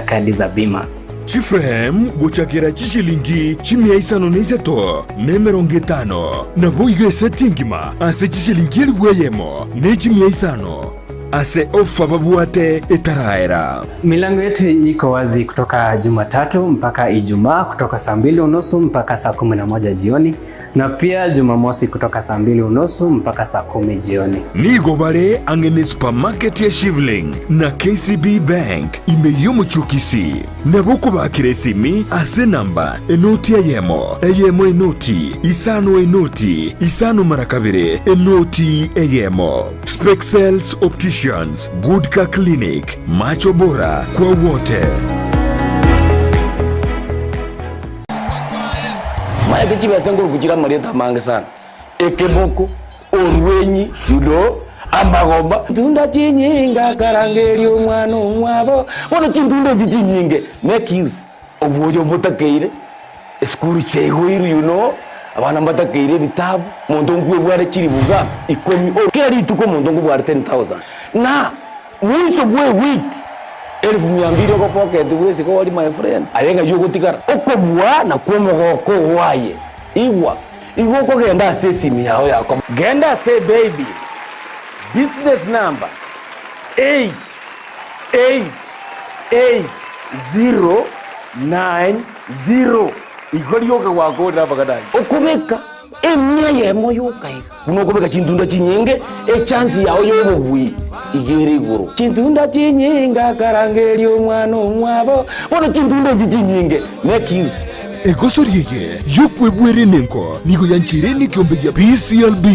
kadi za bima. Chiframe guchakira chishilingi chimia isano neiseto nemeronge tano na boigo esetingima ase chishilingi eliweyemo ne chimia isano ase ofa babuate etaraera. Milango yetu iko wazi kutoka Jumatatu mpaka Ijumaa kutoka saa 2:30 mpaka saa 11 jioni na pia Jumamosi kutoka saa 2:30 mpaka saa 10 jioni. Nigo bare angene supermarket ya Shivling na KCB Bank imeyomo chukisi na buku bakire simi ase namba enoti eyemo enoti isano marakabire enoti eyemo. Spexels Opticians, Goodka Clinic, macho bora kwa wote. Maya kichiba sanguru kuchira marieta mange sana. Ekeboko, orwenyi, amagomba. Tunda chinyinga karangeri umwana umwabo. Wana chintunda chinyinge. Make use. Obuojo mutakeire. Eskuru chego abana mbatakeire bitabu. Mondongu bware chiri buga. Ikomi. Kila rituko mondongu bware 10,000. Na mwiso bwe week 1200 ko pocket wese ko wali my friend ayenga yugo tikara okobwa na kwomogoko waye igwa ko genda sesimi yao yako genda say baby business number 888090 igori yoga wako ndabagadayi okubeka emya yemo yukai unokobeka chintunda chinyenge chance yao yobugwi igere iguru chintunda chinyinga karangeri umwana umwabo wana chintunda chinyinge make use egosoriye yokwebwere nenko nigo yanchireni kiombe ya PCLB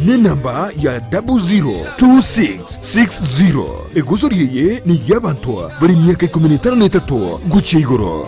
ne namba ya 002660 egosoriye ni yabantu bari myaka 13 guche igoro.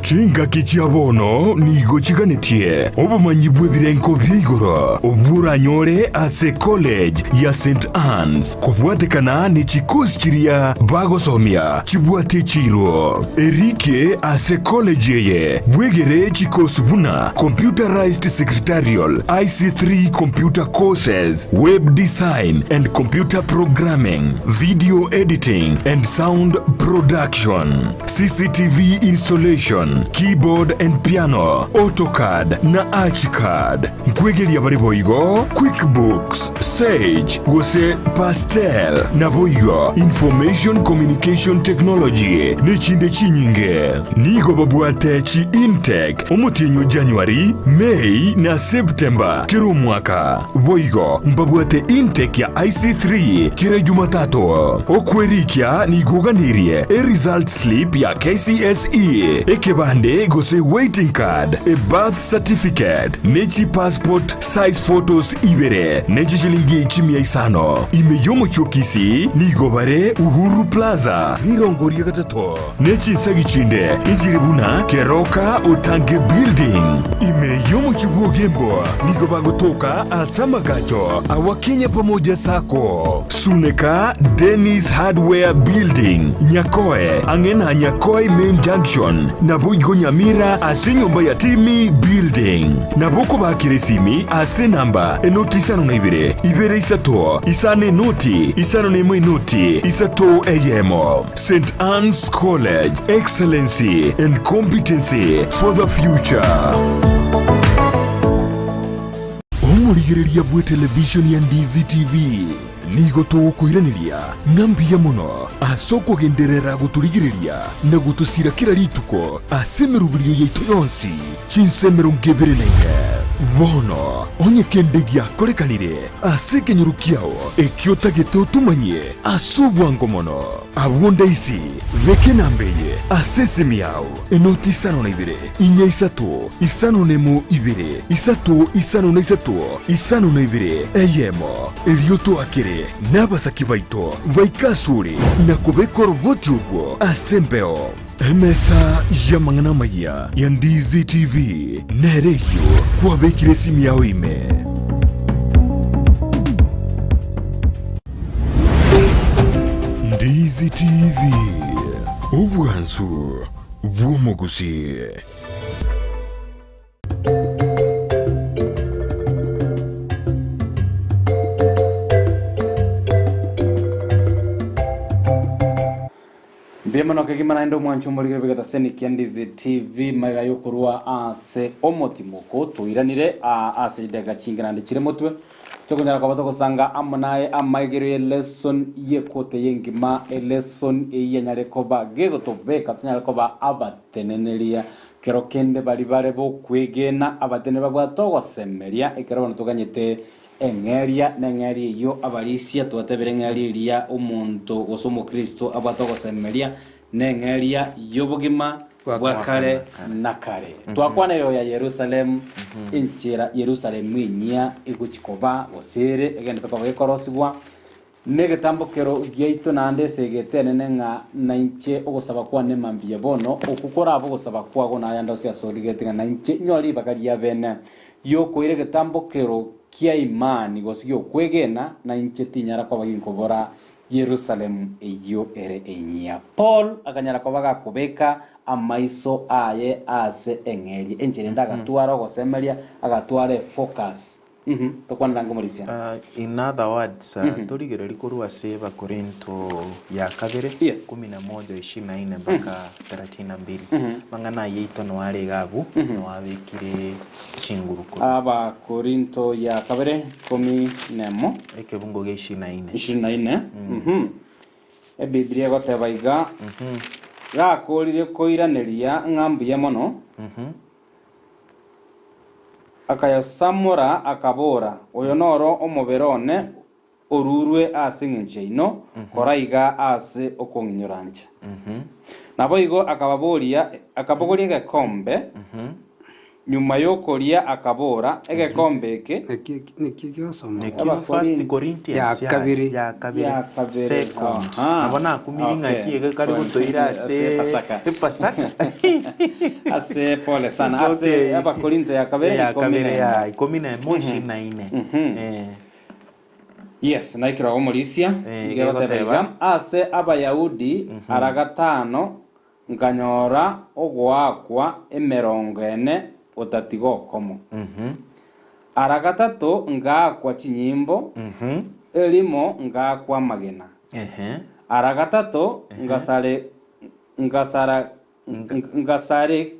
Chinga kichiabono nigo chiganetie obumanyi bwebirenko byigoro oburanyore ase college ya St. Anne's kubwatekana ni chikosi chiria bagosomia chibwate chiro erike ase college ye bwegere chikosi buna computerized secretarial IC3 computer courses web design and computer programming video editing and sound production CCTV installation keyboard and piano, AutoCAD na Archicad. Nkwegelia bari boigo, QuickBooks, Sage, gose Pastel na boigo, Information Communication Technology, nechinde chinyinge. Nigo babuate chi intake, omutinyo January, May na September, kiro mwaka. Boigo, mbabuate intake ya IC3, kira Jumatatu. Okwerikia nigoganirie, result slip ya KCSE, ekebande gose waiting card, a birth certificate, nechi passport size photos ibere, nechi shilingi 500. Imeyomo chokisi nigobare Uhuru Plaza, Nirongoria Gatato, nechi sagichinde, injiribuna Keroka Otange Building. Imeyomo chibuogembo, nigobago toka Asamagacho, Awakenya pamoja sako. Suneka Dennis Hardware Building, Nyakoe, Angena Nyakoe Main Junction, Nabuigo Nyamira ase nyumba ya Timi Building. Naboko bakiresimi ase namba enoti isano na ibere isato, isane noti, isano na noti, isato eyemo. St. Anne's College, excellency and competency for the future. Omurigereria bwe television ya Ndizi TV nigo tugukwiraniria ngambia muno asoko genderera guturigireria na gutusira kira rituko asemerubirio yeito yonsi chinsemero ngebere nenge bono onye kendegia korekanire asekenyorukiao ekiota geto tumanye asobwango mono abonda isi veke nambeye asesemiao enoti isano na ibere inya isato isano nemo ibere isato isano na isato isano na ibere eyemo elioto akere n'abasaki baito baikasure na kubekora ubwo asembeo emesa ya mangana maya ya Ndizi TV nereyo kwabekire simu yawe ime. Ndizi TV obwansu bw'omugusi. Mbiyamano kegimana ndo mwanchumbulire bigata seniki Ndizi TV maga yokurwa ase omotimoko tuiranire ase daga chingana ndikire mutwe tukunyara kwa batoko sanga amunaye amaigero ye lesson ye kote yengima lesson yanyare koba gego tobeka tunyara koba abateneneria kero kende bali bare bo kwegena abatene babwato semeria ekero bano tuganyete engeria nengeria yo abalisia twatebere engeria omuntu osomo Kristo abatoko semeria nengeria yobugima bwakare nakare twakwana yo ya Yerusalem inchira Yerusalem inyia iguchikoba osere egenda tokoba korosibwa negetambokero gyaito nande segetene nenga nainche ogosaba kwa nemambia bono okukora abo gosaba kwa gona yanda cia soligetinga nainche nyori bakaria bene yo koire getambokero kia imani gosigyo kwegena nainche tinyara kwa baginkobora Yerusalem eyo ere enyia Paul akanyara kwa baga kubeka amaiso aye ase engeri enjere ndagatwara gosemeria agatware focus tokwana ngomulisia in other words torigereri kurwa se ba Korinto ya kabere 11:24 mpaka 32 mangana yeito no ari gabu no abikire chinguruko aba Korinto ya kabere 11 ekebungo ge 24 Biblia gotebaiga gakorire koiraneria ngambu ya mono akayasamura akabora oyo noro omoberone orurwe ase ngincheino koraiga ase okonginyoranja nabo igo akabogoria gekombe nyuma yokoria akabora egekombe eke nikigosoma First Corinthians ya kabiri second abona kumiringa kiege kari gutoira ase Pasaka ase pole sana ase aba Korinto ya kabiri ya 11:24 yes naikira omulisia igotebega ase abayahudi aragatano nganyora ogwakwa emerongene otatigokomo aragatatu ngakwa chinyimbo elimo ngakwa magena aragatatu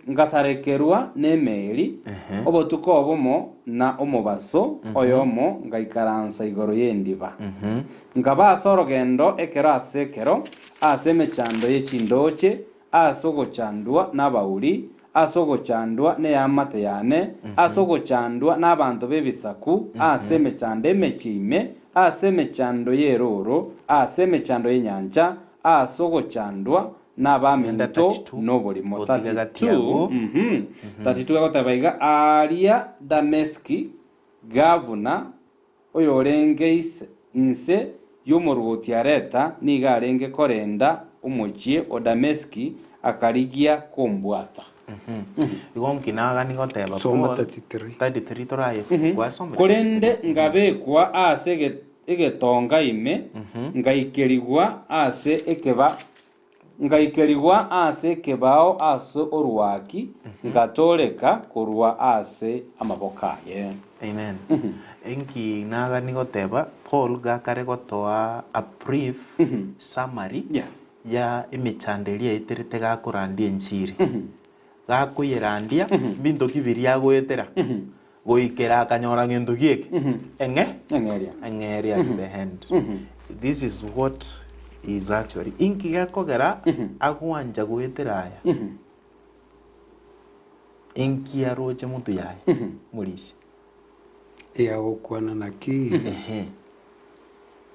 ngasarekerwa nemeri obotuko obomo na omobaso oyomo ngaikaransa igoro yendiba ngabasa orogendo ekero asekero ase mechando yechindoche asogochandwa n'abauri asogochandwa n'eyamate yane asogochandwa n'abantu bebisaku ase mechando emechime ase mechando yeroro ase mechando yenyanja asogochandwa n'abaminto n'obolimo 32 agotabaiga aria Dameski gavuna oyo orenge inse y'omorugoti areta niga arenge korenda omochie o Dameski akarigia kombwata igonki nagani goteba soma 33 toraye gwasomera korende ngabekwa ase egetonga ime ngaikerigwa ase ekebao ase oruwaki ngatoreka korwa ase amaboka ye amen enki nagani goteba Paul gakare gotoa a brief summary ya emichanderia iterete gakurandia enchiri gakuyerandia bintu kibiri agwetera goikera akanyora ngendo gieke engeria in the hand this is what is actually inki gakogera agwanja gwetera aya inki aroche muntu yaye mulisi ya gukwana naki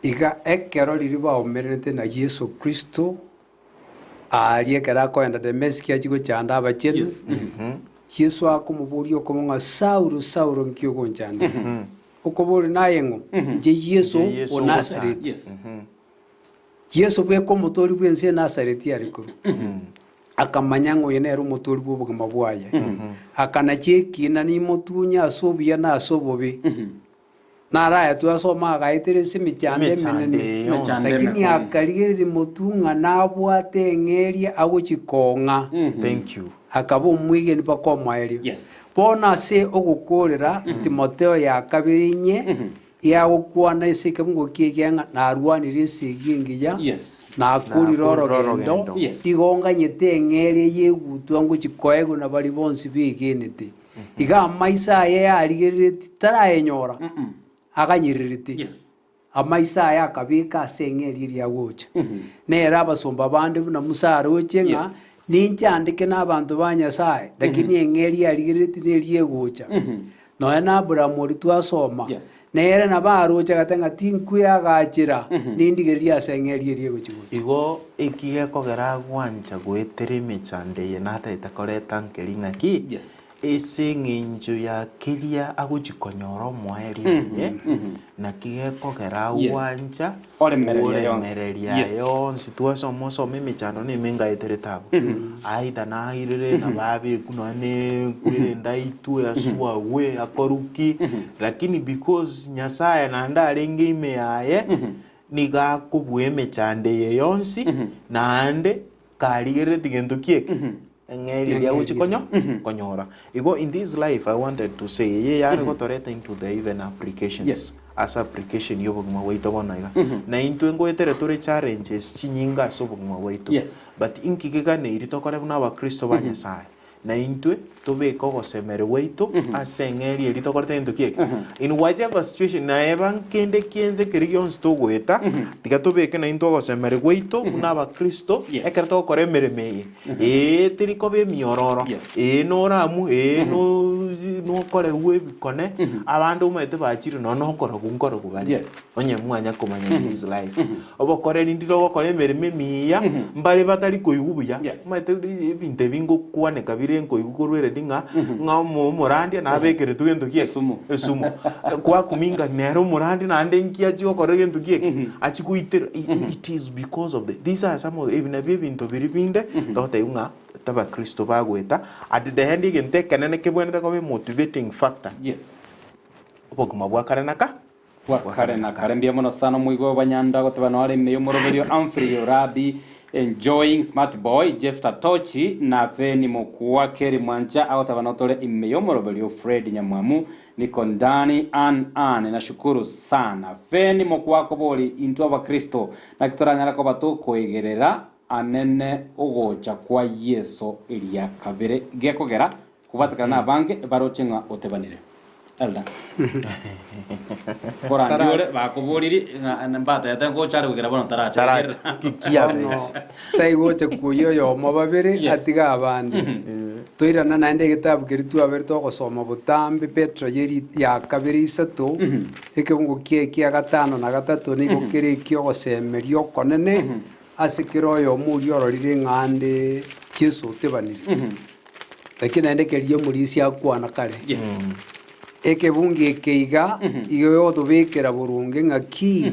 iga ekero riri baomerete na Yesu Kristo arie kera koenda Dameski ajigo chanda abachenu Yesu akumuburia okomonga Saulo nkyo gonchanda okobori nayengo je Yesu o Nazareth Yesu bwe komotori bwense Nazareth arikuru akamanyango yenero motori bwo bugama bwaye akana cheki na ni motunya asobia na asobobe naraya twasoma agaitere simichande menene lakini akarigeri mutunga nabwate eng'eria agochikonga Thank you. akaba omwigeni bakomaerio Yes. bona se ogokorera Timotheo ya kabiri inye yagokwana esike mungokieganga narwanire esigingiya Yes. nakurira orogendo Yes. igonganyete eng'eria yegutwa ngochikoego na bari bonsi bigenete iga amaisa aya yarigerete taraenyora aganyirerete Yes. amaisa aya akabika ase eng'eria eria gocha nera abasomba bande buna musara ochenga Yes. ninchiandike n'abantu ba nyasaye lakini eng'eria yarigerete neria egocha noe na Aburahamu ori twasoma Yes. nere nabarocha gatenga tinkuyagachira nindigeria ase eng'eria eria egochigocha Igo ikigekogera gwanja gwetera emechande eye nataete koreta nkeri Yes. ase eng'encho ya kiria agochikonyora omwaeri oye naki gekogera Yes. gwanja Oremereria yonsi. oremereria Yes. yonsi twasoma osoma emechando nemengaeterete abo aida nairire nababeku noe kwirenda itwe aswawe akoruki lakini because nyasaye nande arenge ime yaye nigakobua emechande eye yonsi naende karigereti gento kieke eng'eri ria konyora igo in this life I wanted to say ye yare gotoreta into the even applications. Yes. As application yobogima bwaitu bonoiga na intwe ngoetere turi challenges chinyinga ase obogima bwaitu Yes. but inkigeganeiri tokore buna abakristo ba nyasaye na intwe tobeka ogosemere bwaitu ase eng'eri eri tokorete gento kieke in whatever situation naeba nkende kienze keri gionsi togoeta tiga tobeke na intwe ogosemere bwaitu buna abakristo Yes. ekero togokora emereme eye teri koba emiororo noramu nokorerwa ebikone abande omaete bachire nono okorogu bari Yes. onye mwanya komanya in his life obokoreri ndire ogokora emereme emiya mbare batari koigwa buya Yes. omaete ebinto ebingokwaneka bire nkoigwa korweredi ng'a omorandia nabekere tu gento kieke esumu kwakuminga nero omorandi naende nkia chigokora gento kieke achikoitera it is because of these are some of the ebinabio ebinto biri binde togoteba ng'a abakristo bagweta at the end egento ekenene kebwenete koba motivating factor Yes. obogima bwa kare naka Kare na kare mbia mono sana mwigo banyanda goteba no ari meyo moroberio Amfrey Rabi enjoying smart boy Jeff Tatochi na Feni Mokua Keri Mwancha agoteba no tole imeyo moroberio Fred Nyamwamu niko ndani nashukuru sana Feni Mokua koboli into abakristo na kitoranyara ko batu koegerera anene ogocha kwa Yesu eria kabere gekogera kubatakana bange barochenga otebanire Elda. Korandure bakuburiri nambata yatango chari kugira bono taracha. Kikiabe. Taigoche kuyo yo mababere atiga abandi. Toirana naende gitabu kiritu aberto gosoma butambi Petro yeri ya kabiri isatu ekebungu kia gatano na gatatu ni gukiri kyo gosemerio konene asikiro yo muri ororire ngande Yesu tebanire. Lakini naende keriyo muri cia kwana kare. Yes. Ekebungi ekeiga iyo tubikira burungi ng'aki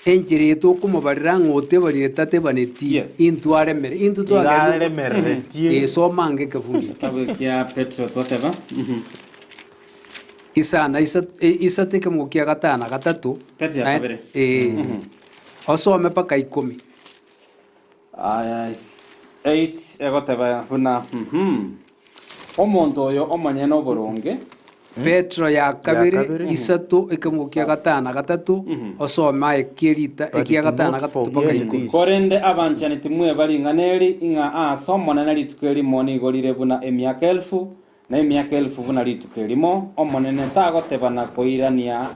enjiri etu kumubarira ng'ote barire tatebanetie into aremere into twageremeretie esomange kebungi tabekia Petro twateba isana isateke mukia gatana gatatu Petro ya kabere osome paka 10 8 egoteba buna omonto oyo omanyene oboronge Petro ya kabiri isatu ikamukia gatana gatatu osoma ekirita ekia gatana gatatu paka 10 korende abanchani timwe bali nganeri inga asomona na litukeli moni golire buna emiaka 1000 na emiaka 1000 buna litukeli mo omonene tagotebana koirania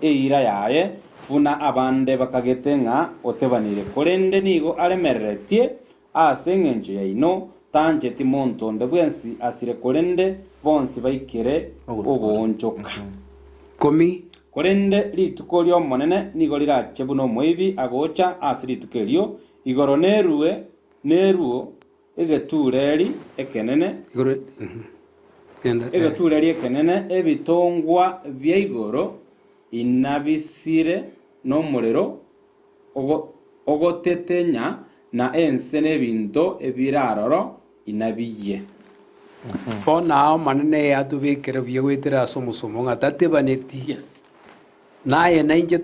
eira yaye buna abande bakagetenga otebanire korende nigo aremeretie asengenje yaino tanje timonto ndebwensi asire korende bonsi baikere ogonjoka komi korende lituko lyo monene nigo lirache buno moibi agocha asiritukelio igoro neruo egetureri ekenene egetureri ekenene ebitongwa bya igoro inabisire n'omuriro ogotetenya na ense n'ebinto ebiraroro inabiye bona manene yatubikira byo gwitira somusomo ngatatebaneti yes naye nainje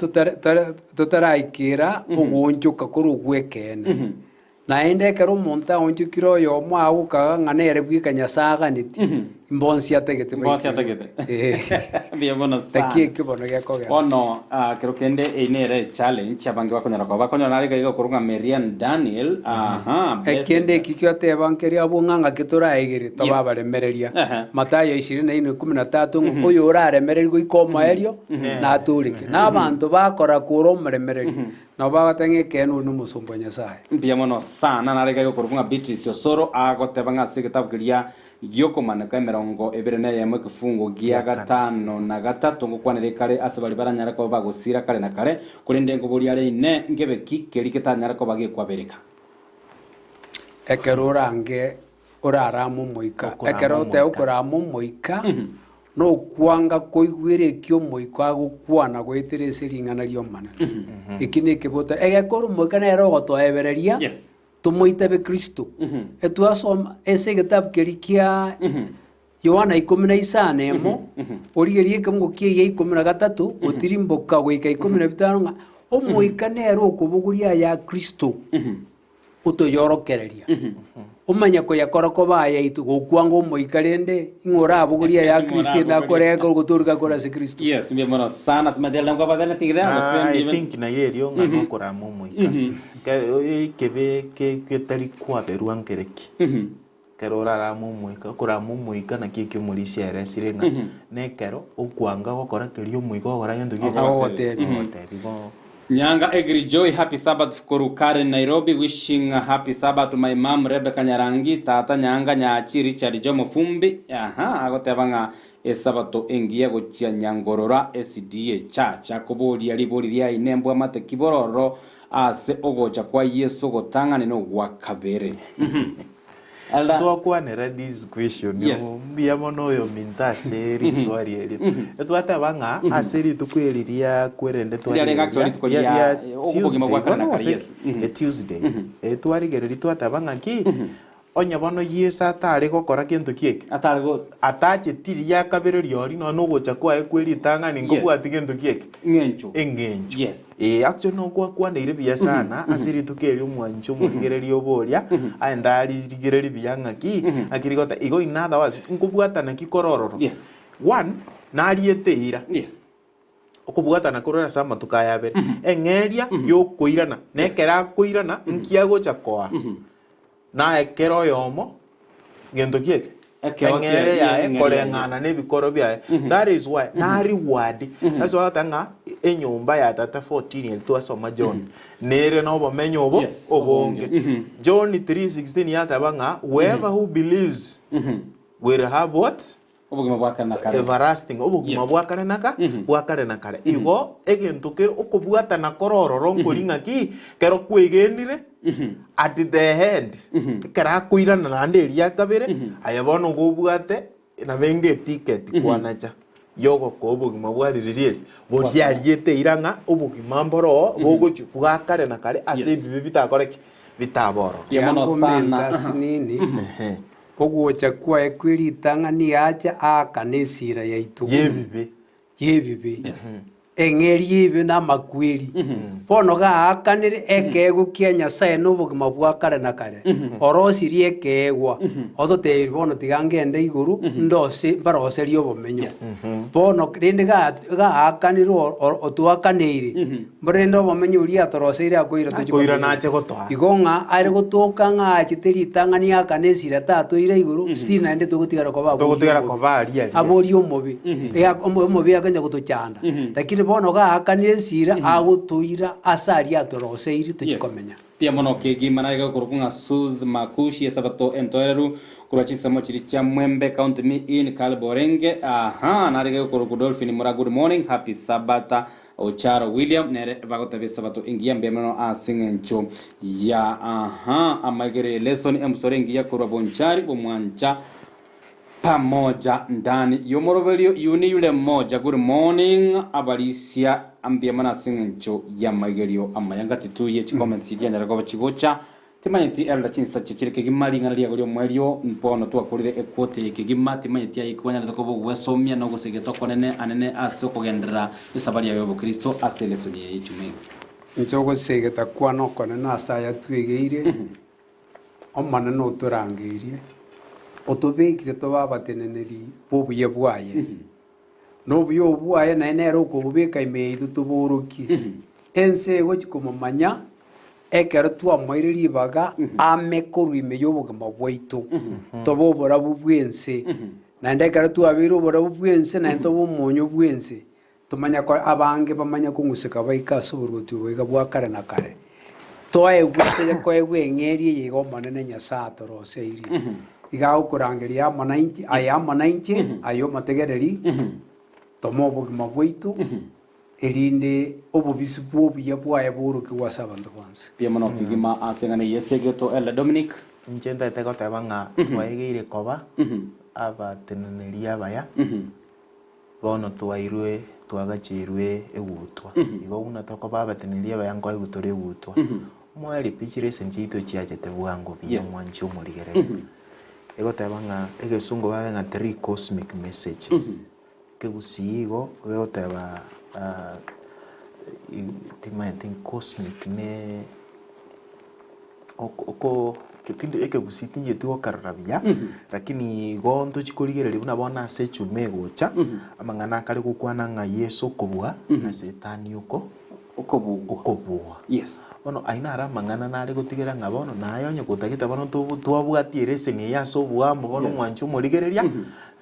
tutaraikira ugunjuka kuri ugwekene naende ekero omonto aonchukire oyo omo agukaga ng'a nere bwika nyasaye aganeti mbonsi ategete Mbonsi ategete. Bienvenido taki ekibono gekogera ono kero kende einere challenge abange bakonyara kwa bakonyara nari gaiga kurunga Marian Daniel ekende ekikyo atebankeria abo ng'anga kituraigire tobabaremereria Matayo 24:13 oyo oraremererwa ikoma erio naturike n'abantu bakora kura omuremereri nabo bagateng'e ekenu n'omusumba nyasaye mpiamono sana nari gaiga kurunga Beatrice Osoro agoteba ng'ase gitabu kiria giokomaneka 21 kifungo gia 5 na 3 ngukwanire kare ase bari baranyara ko bagusira kare na kare kurinde nguburi ari ne ngebe kikeri kitanyara ko bagikwabereka ekero orange oraramu moika ekero te okoramu moika no kwanga koigwire kyo moika agukwana gweterese ringana ryo mana ikine kibota egekoro moika na ero gotoebereria tumoitabe Kristo etwasoma ese gitabu kerikia Yohana 15 origerie kamgo kie 13 otirimboka goika 15 nga omoika nero okubuguria ya Kristo utoyorokereria umanya ko yakora ko baya itu gokwanga omoika rende ingora abuguria ya Kristo na koreka guturika kora se Kristo yes bienvenido sana tumadela ngo bagana tingida I think na yerio ngano kora momoika kebe ke tari kwa beruan kereki kero rara momoika kora momoika na kike mulisi era sirenga ne kero okwanga gokora kerio moika gokora yendo gike Nyanga Egri Joy, happy Sabbath Kuru Karen Nairobi, wishing a happy Sabbath to my mom Rebecca Nyarangi, Tata Nyanga Nyachi Richard Jomo Fumbi, agotebanga esabato engia gochia nyangorora SDA Church, akobori alibori ria inembo amate kibororo ase ogocha kwa Yesu gotanga nino gwakabere. Twakwanera this question mbiamono yo minta seri swari eri etwatabanga aseri tukweriria kwerende twaria Tuesday twarigereri twatabanga ki onya bono Yesu atari gokora kintu kieke atache tiria kabere riori no gocha kwa ekweritanga ningobwati kintu kieke engencho yes actually no kwa neire bia sana asiri tukeri omwancho murigereri oboria aenda rigereri bianga ki akirigota igo in other words ngobwata na kikorororo yes one nariete yes okubwata na korora sama tukayabere engeria yo koirana nekera koirana nkia gocha kwa na ekero yomo gendo kieke engere ya korengana ne bikoro bya that is why na reward that's why tanga enyumba ya tata 14 elitwasoma John nere no bomenyo obo obonge John 3:16 yatabanga whoever who believes will have what obugima bwakana kare everlasting obugima bwakana naka bwakare nakare igo egento kero okubwata na korororo nkoringa ki kero kwegenire at the head kera kuirana na nderi ya kabere ayabono gobwate na benge ticket kwanacha yogo ko obugima bwariririe bodiariete iranga obugima mboro bogochu bwakare nakare ase bibi bitakoreke bitaboro yemono sana nini ogwocha kwa ekwiritanga ni acha akanesira yaitu yebibe engeri ibi na makwiri bono ga akanire ekego kia Nyasaye n'obugima bwakare na kare orosiri ekegwa ototeiri bono tigangende iguru ndose baroseri obomenyo bono rinde ga akanire otwakaneire murende obomenyo uri atoroseire akoira koira nache gotwa igonga ari gotoka nga chiteritanga ni akanesira tatoira iguru stina ende tugutigara ko bari abori omobi omobi akanya gutochanda lakini bono ga akanire sira agutuira asari atoroseire tuchikomenya pia mono kegima na kurukunga Suz Makushi esabato entoeru kurachisa mochiri cha Mwembe Count Me in Kalborenge na rege kurukudolfini mura good morning happy Sabata Ocharo William nere bagotabe sabato ingia mbemeno asingencho ya amagere lesson emsorengi ya kurabonchari bomwancha pamoja ndani yomorovelio yuni yule moja good morning abalisia ambia mana singencho ya magerio amayanga tituye comments ya nyarako chigocha timanyiti elda chinsa chichire kigima ringana ria gulio mwerio mpono twakurire ekwote kigima timanyiti aikwanya ndako bugwesomia no gusegeta konene anene aso kugendera isabari yayo bukristo aselesoni yichume njogo segeta kwano konene asaya twegeire omana no turangirie otobekire tobabateneneri bobuye bwaye no buyo bwaye na enero ko bubeka imeitu tuburuki ense gochikomanya ekero twamoireri baga amekoru imeyo bugama bwaitu tobobora bubwense na ndekero twabiro bora bubwense na ntobo monyo bwense tumanya ko abange bamanya kungusika baika suburutu bwiga bwakare na kare toye gwite ko egwengeri yigo manene nyasato roseiri iga ukurangeria amanainti aya amanainti ayo mategereri tomo bugama bwaitu elinde obubisi bwobuya bwaye buruki gwasa abantu bonse pia mono kigima asengane yesegeto ela Dominic nchenda teko tabanga twaigire koba aba teneneria baya bono twairwe twagachirwe egutwa igo una toko baba teneneria baya ngo egutore egutwa mwari pichire senjito chiachete bwango biya mwancho murigerere ego tabanga egesungo banga 3 cosmic message kegusigo ego taba timante cosmic ne oko kitindo eke gusiti yetu karabia lakini gondo chikorigerere buna bona se chume gocha amangana kare gukwana nga Yesu kobwa na setani uko okobwa yes bono aina ara mangana nare gutigera nga bono nayo nye gutagita bono twabwati reseni yaso bwa mo bono mwanchu morigereria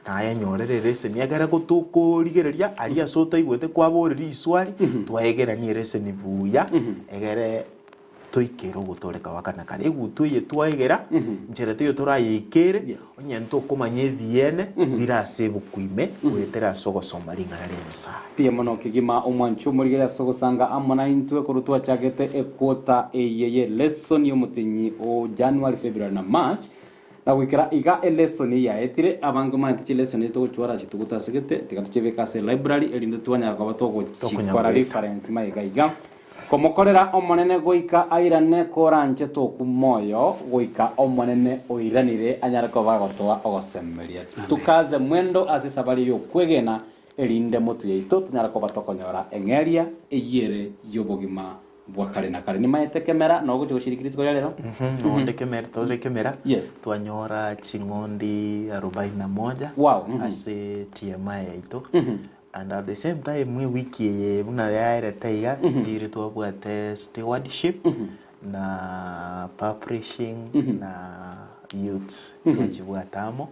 naye nyorere reseni agara gutukurigereria aria sota igwete kwaboreri iswari twaegeranie reseni buya egere toikero gutoreka wakana kare egutuye twaegera njere tuyo turayikere onyento komanye biene birase bukwime gwetera sogo somari ngara renesa pia mono kigima omwancho murigeria sogo sanga amona intwe kurutwa chagete ekwota eyeye lesson yo mutinyi o January February na March na wikira iga lesson ya etire abango manti lesson to chwara chituguta segete tikatuchebeka se library elinde twanya kwa batogo chikwara reference maiga komokorera omonene goika airane koranche toku moyo goika omonene oiranire anyarako bagotoa ogosemeria tukaze mwendo asisabari yo kwegena elinde mutu yeito tunyarako batokonyora engeria eyere yobogima bwakare na kare nimaetekemera no guchishirikirizwa rero no ndekemera todrekemera yes twanyora chingondi 41 wow ase TMI yeito and at the same time mwe wiki ye buna yaire taiga stiri twabwate stewardship na publishing na youth twachibwatamo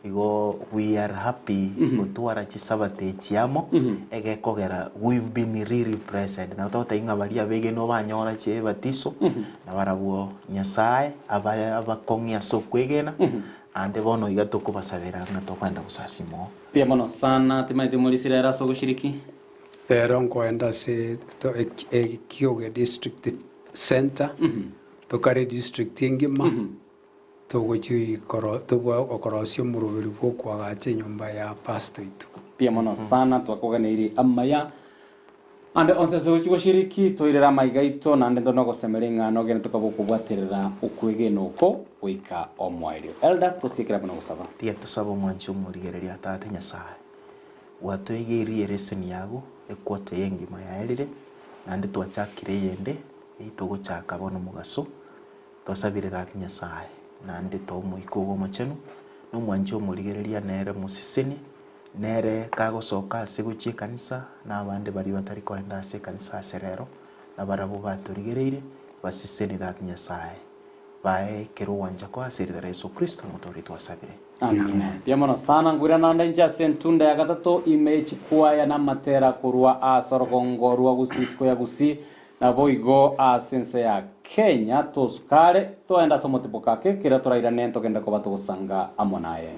igo we are happy gutwara chisabate chiamo egekogera we've been really present na tota inga baria bege no banyora che batiso na barabuo nyasaye abakongia sokwegena ande bono igato kubasabira ngato kwenda busasimo pia mono sana timaite mulisira era so gushiriki pero nkoenda se to Kyoge district center to kare district ngima to gochi koro to okorosio murubiri bwo kwagache nyumba ya pastor itu pia mono sana twakoganiri amaya ande onse so gushiriki toirera maigaito na ande ndono gosemerenga no gene tukabukubwaterera ukwegeno uko wika omwario elda tusikira bana gusaba tia tusaba mwancho murigereria tate nyasaye watoigerie reseni yago ekwote yengima yaerire nande twachakire yende itogochaka bono mugaso twasabire tate nyasaye nande tomuiko go mochenu no mwancho murigereria nere musisini nere kagosoka seguchie kanisa na abande bari batari kwenda ase kanisa serero na barabo baturigereire basiseni tate nyasaye bae kero wanja kwa asirira Yesu Kristo mutori twasabire amen pia mono sana ngwira nanda nja sentunda ya gatatu image kwaya na matera kurwa asorogongo rwa gusisko ya gusi na boigo asense ya Kenya tosukare toenda somotipo kake kira turaira nento kenda ko batugusanga amonaye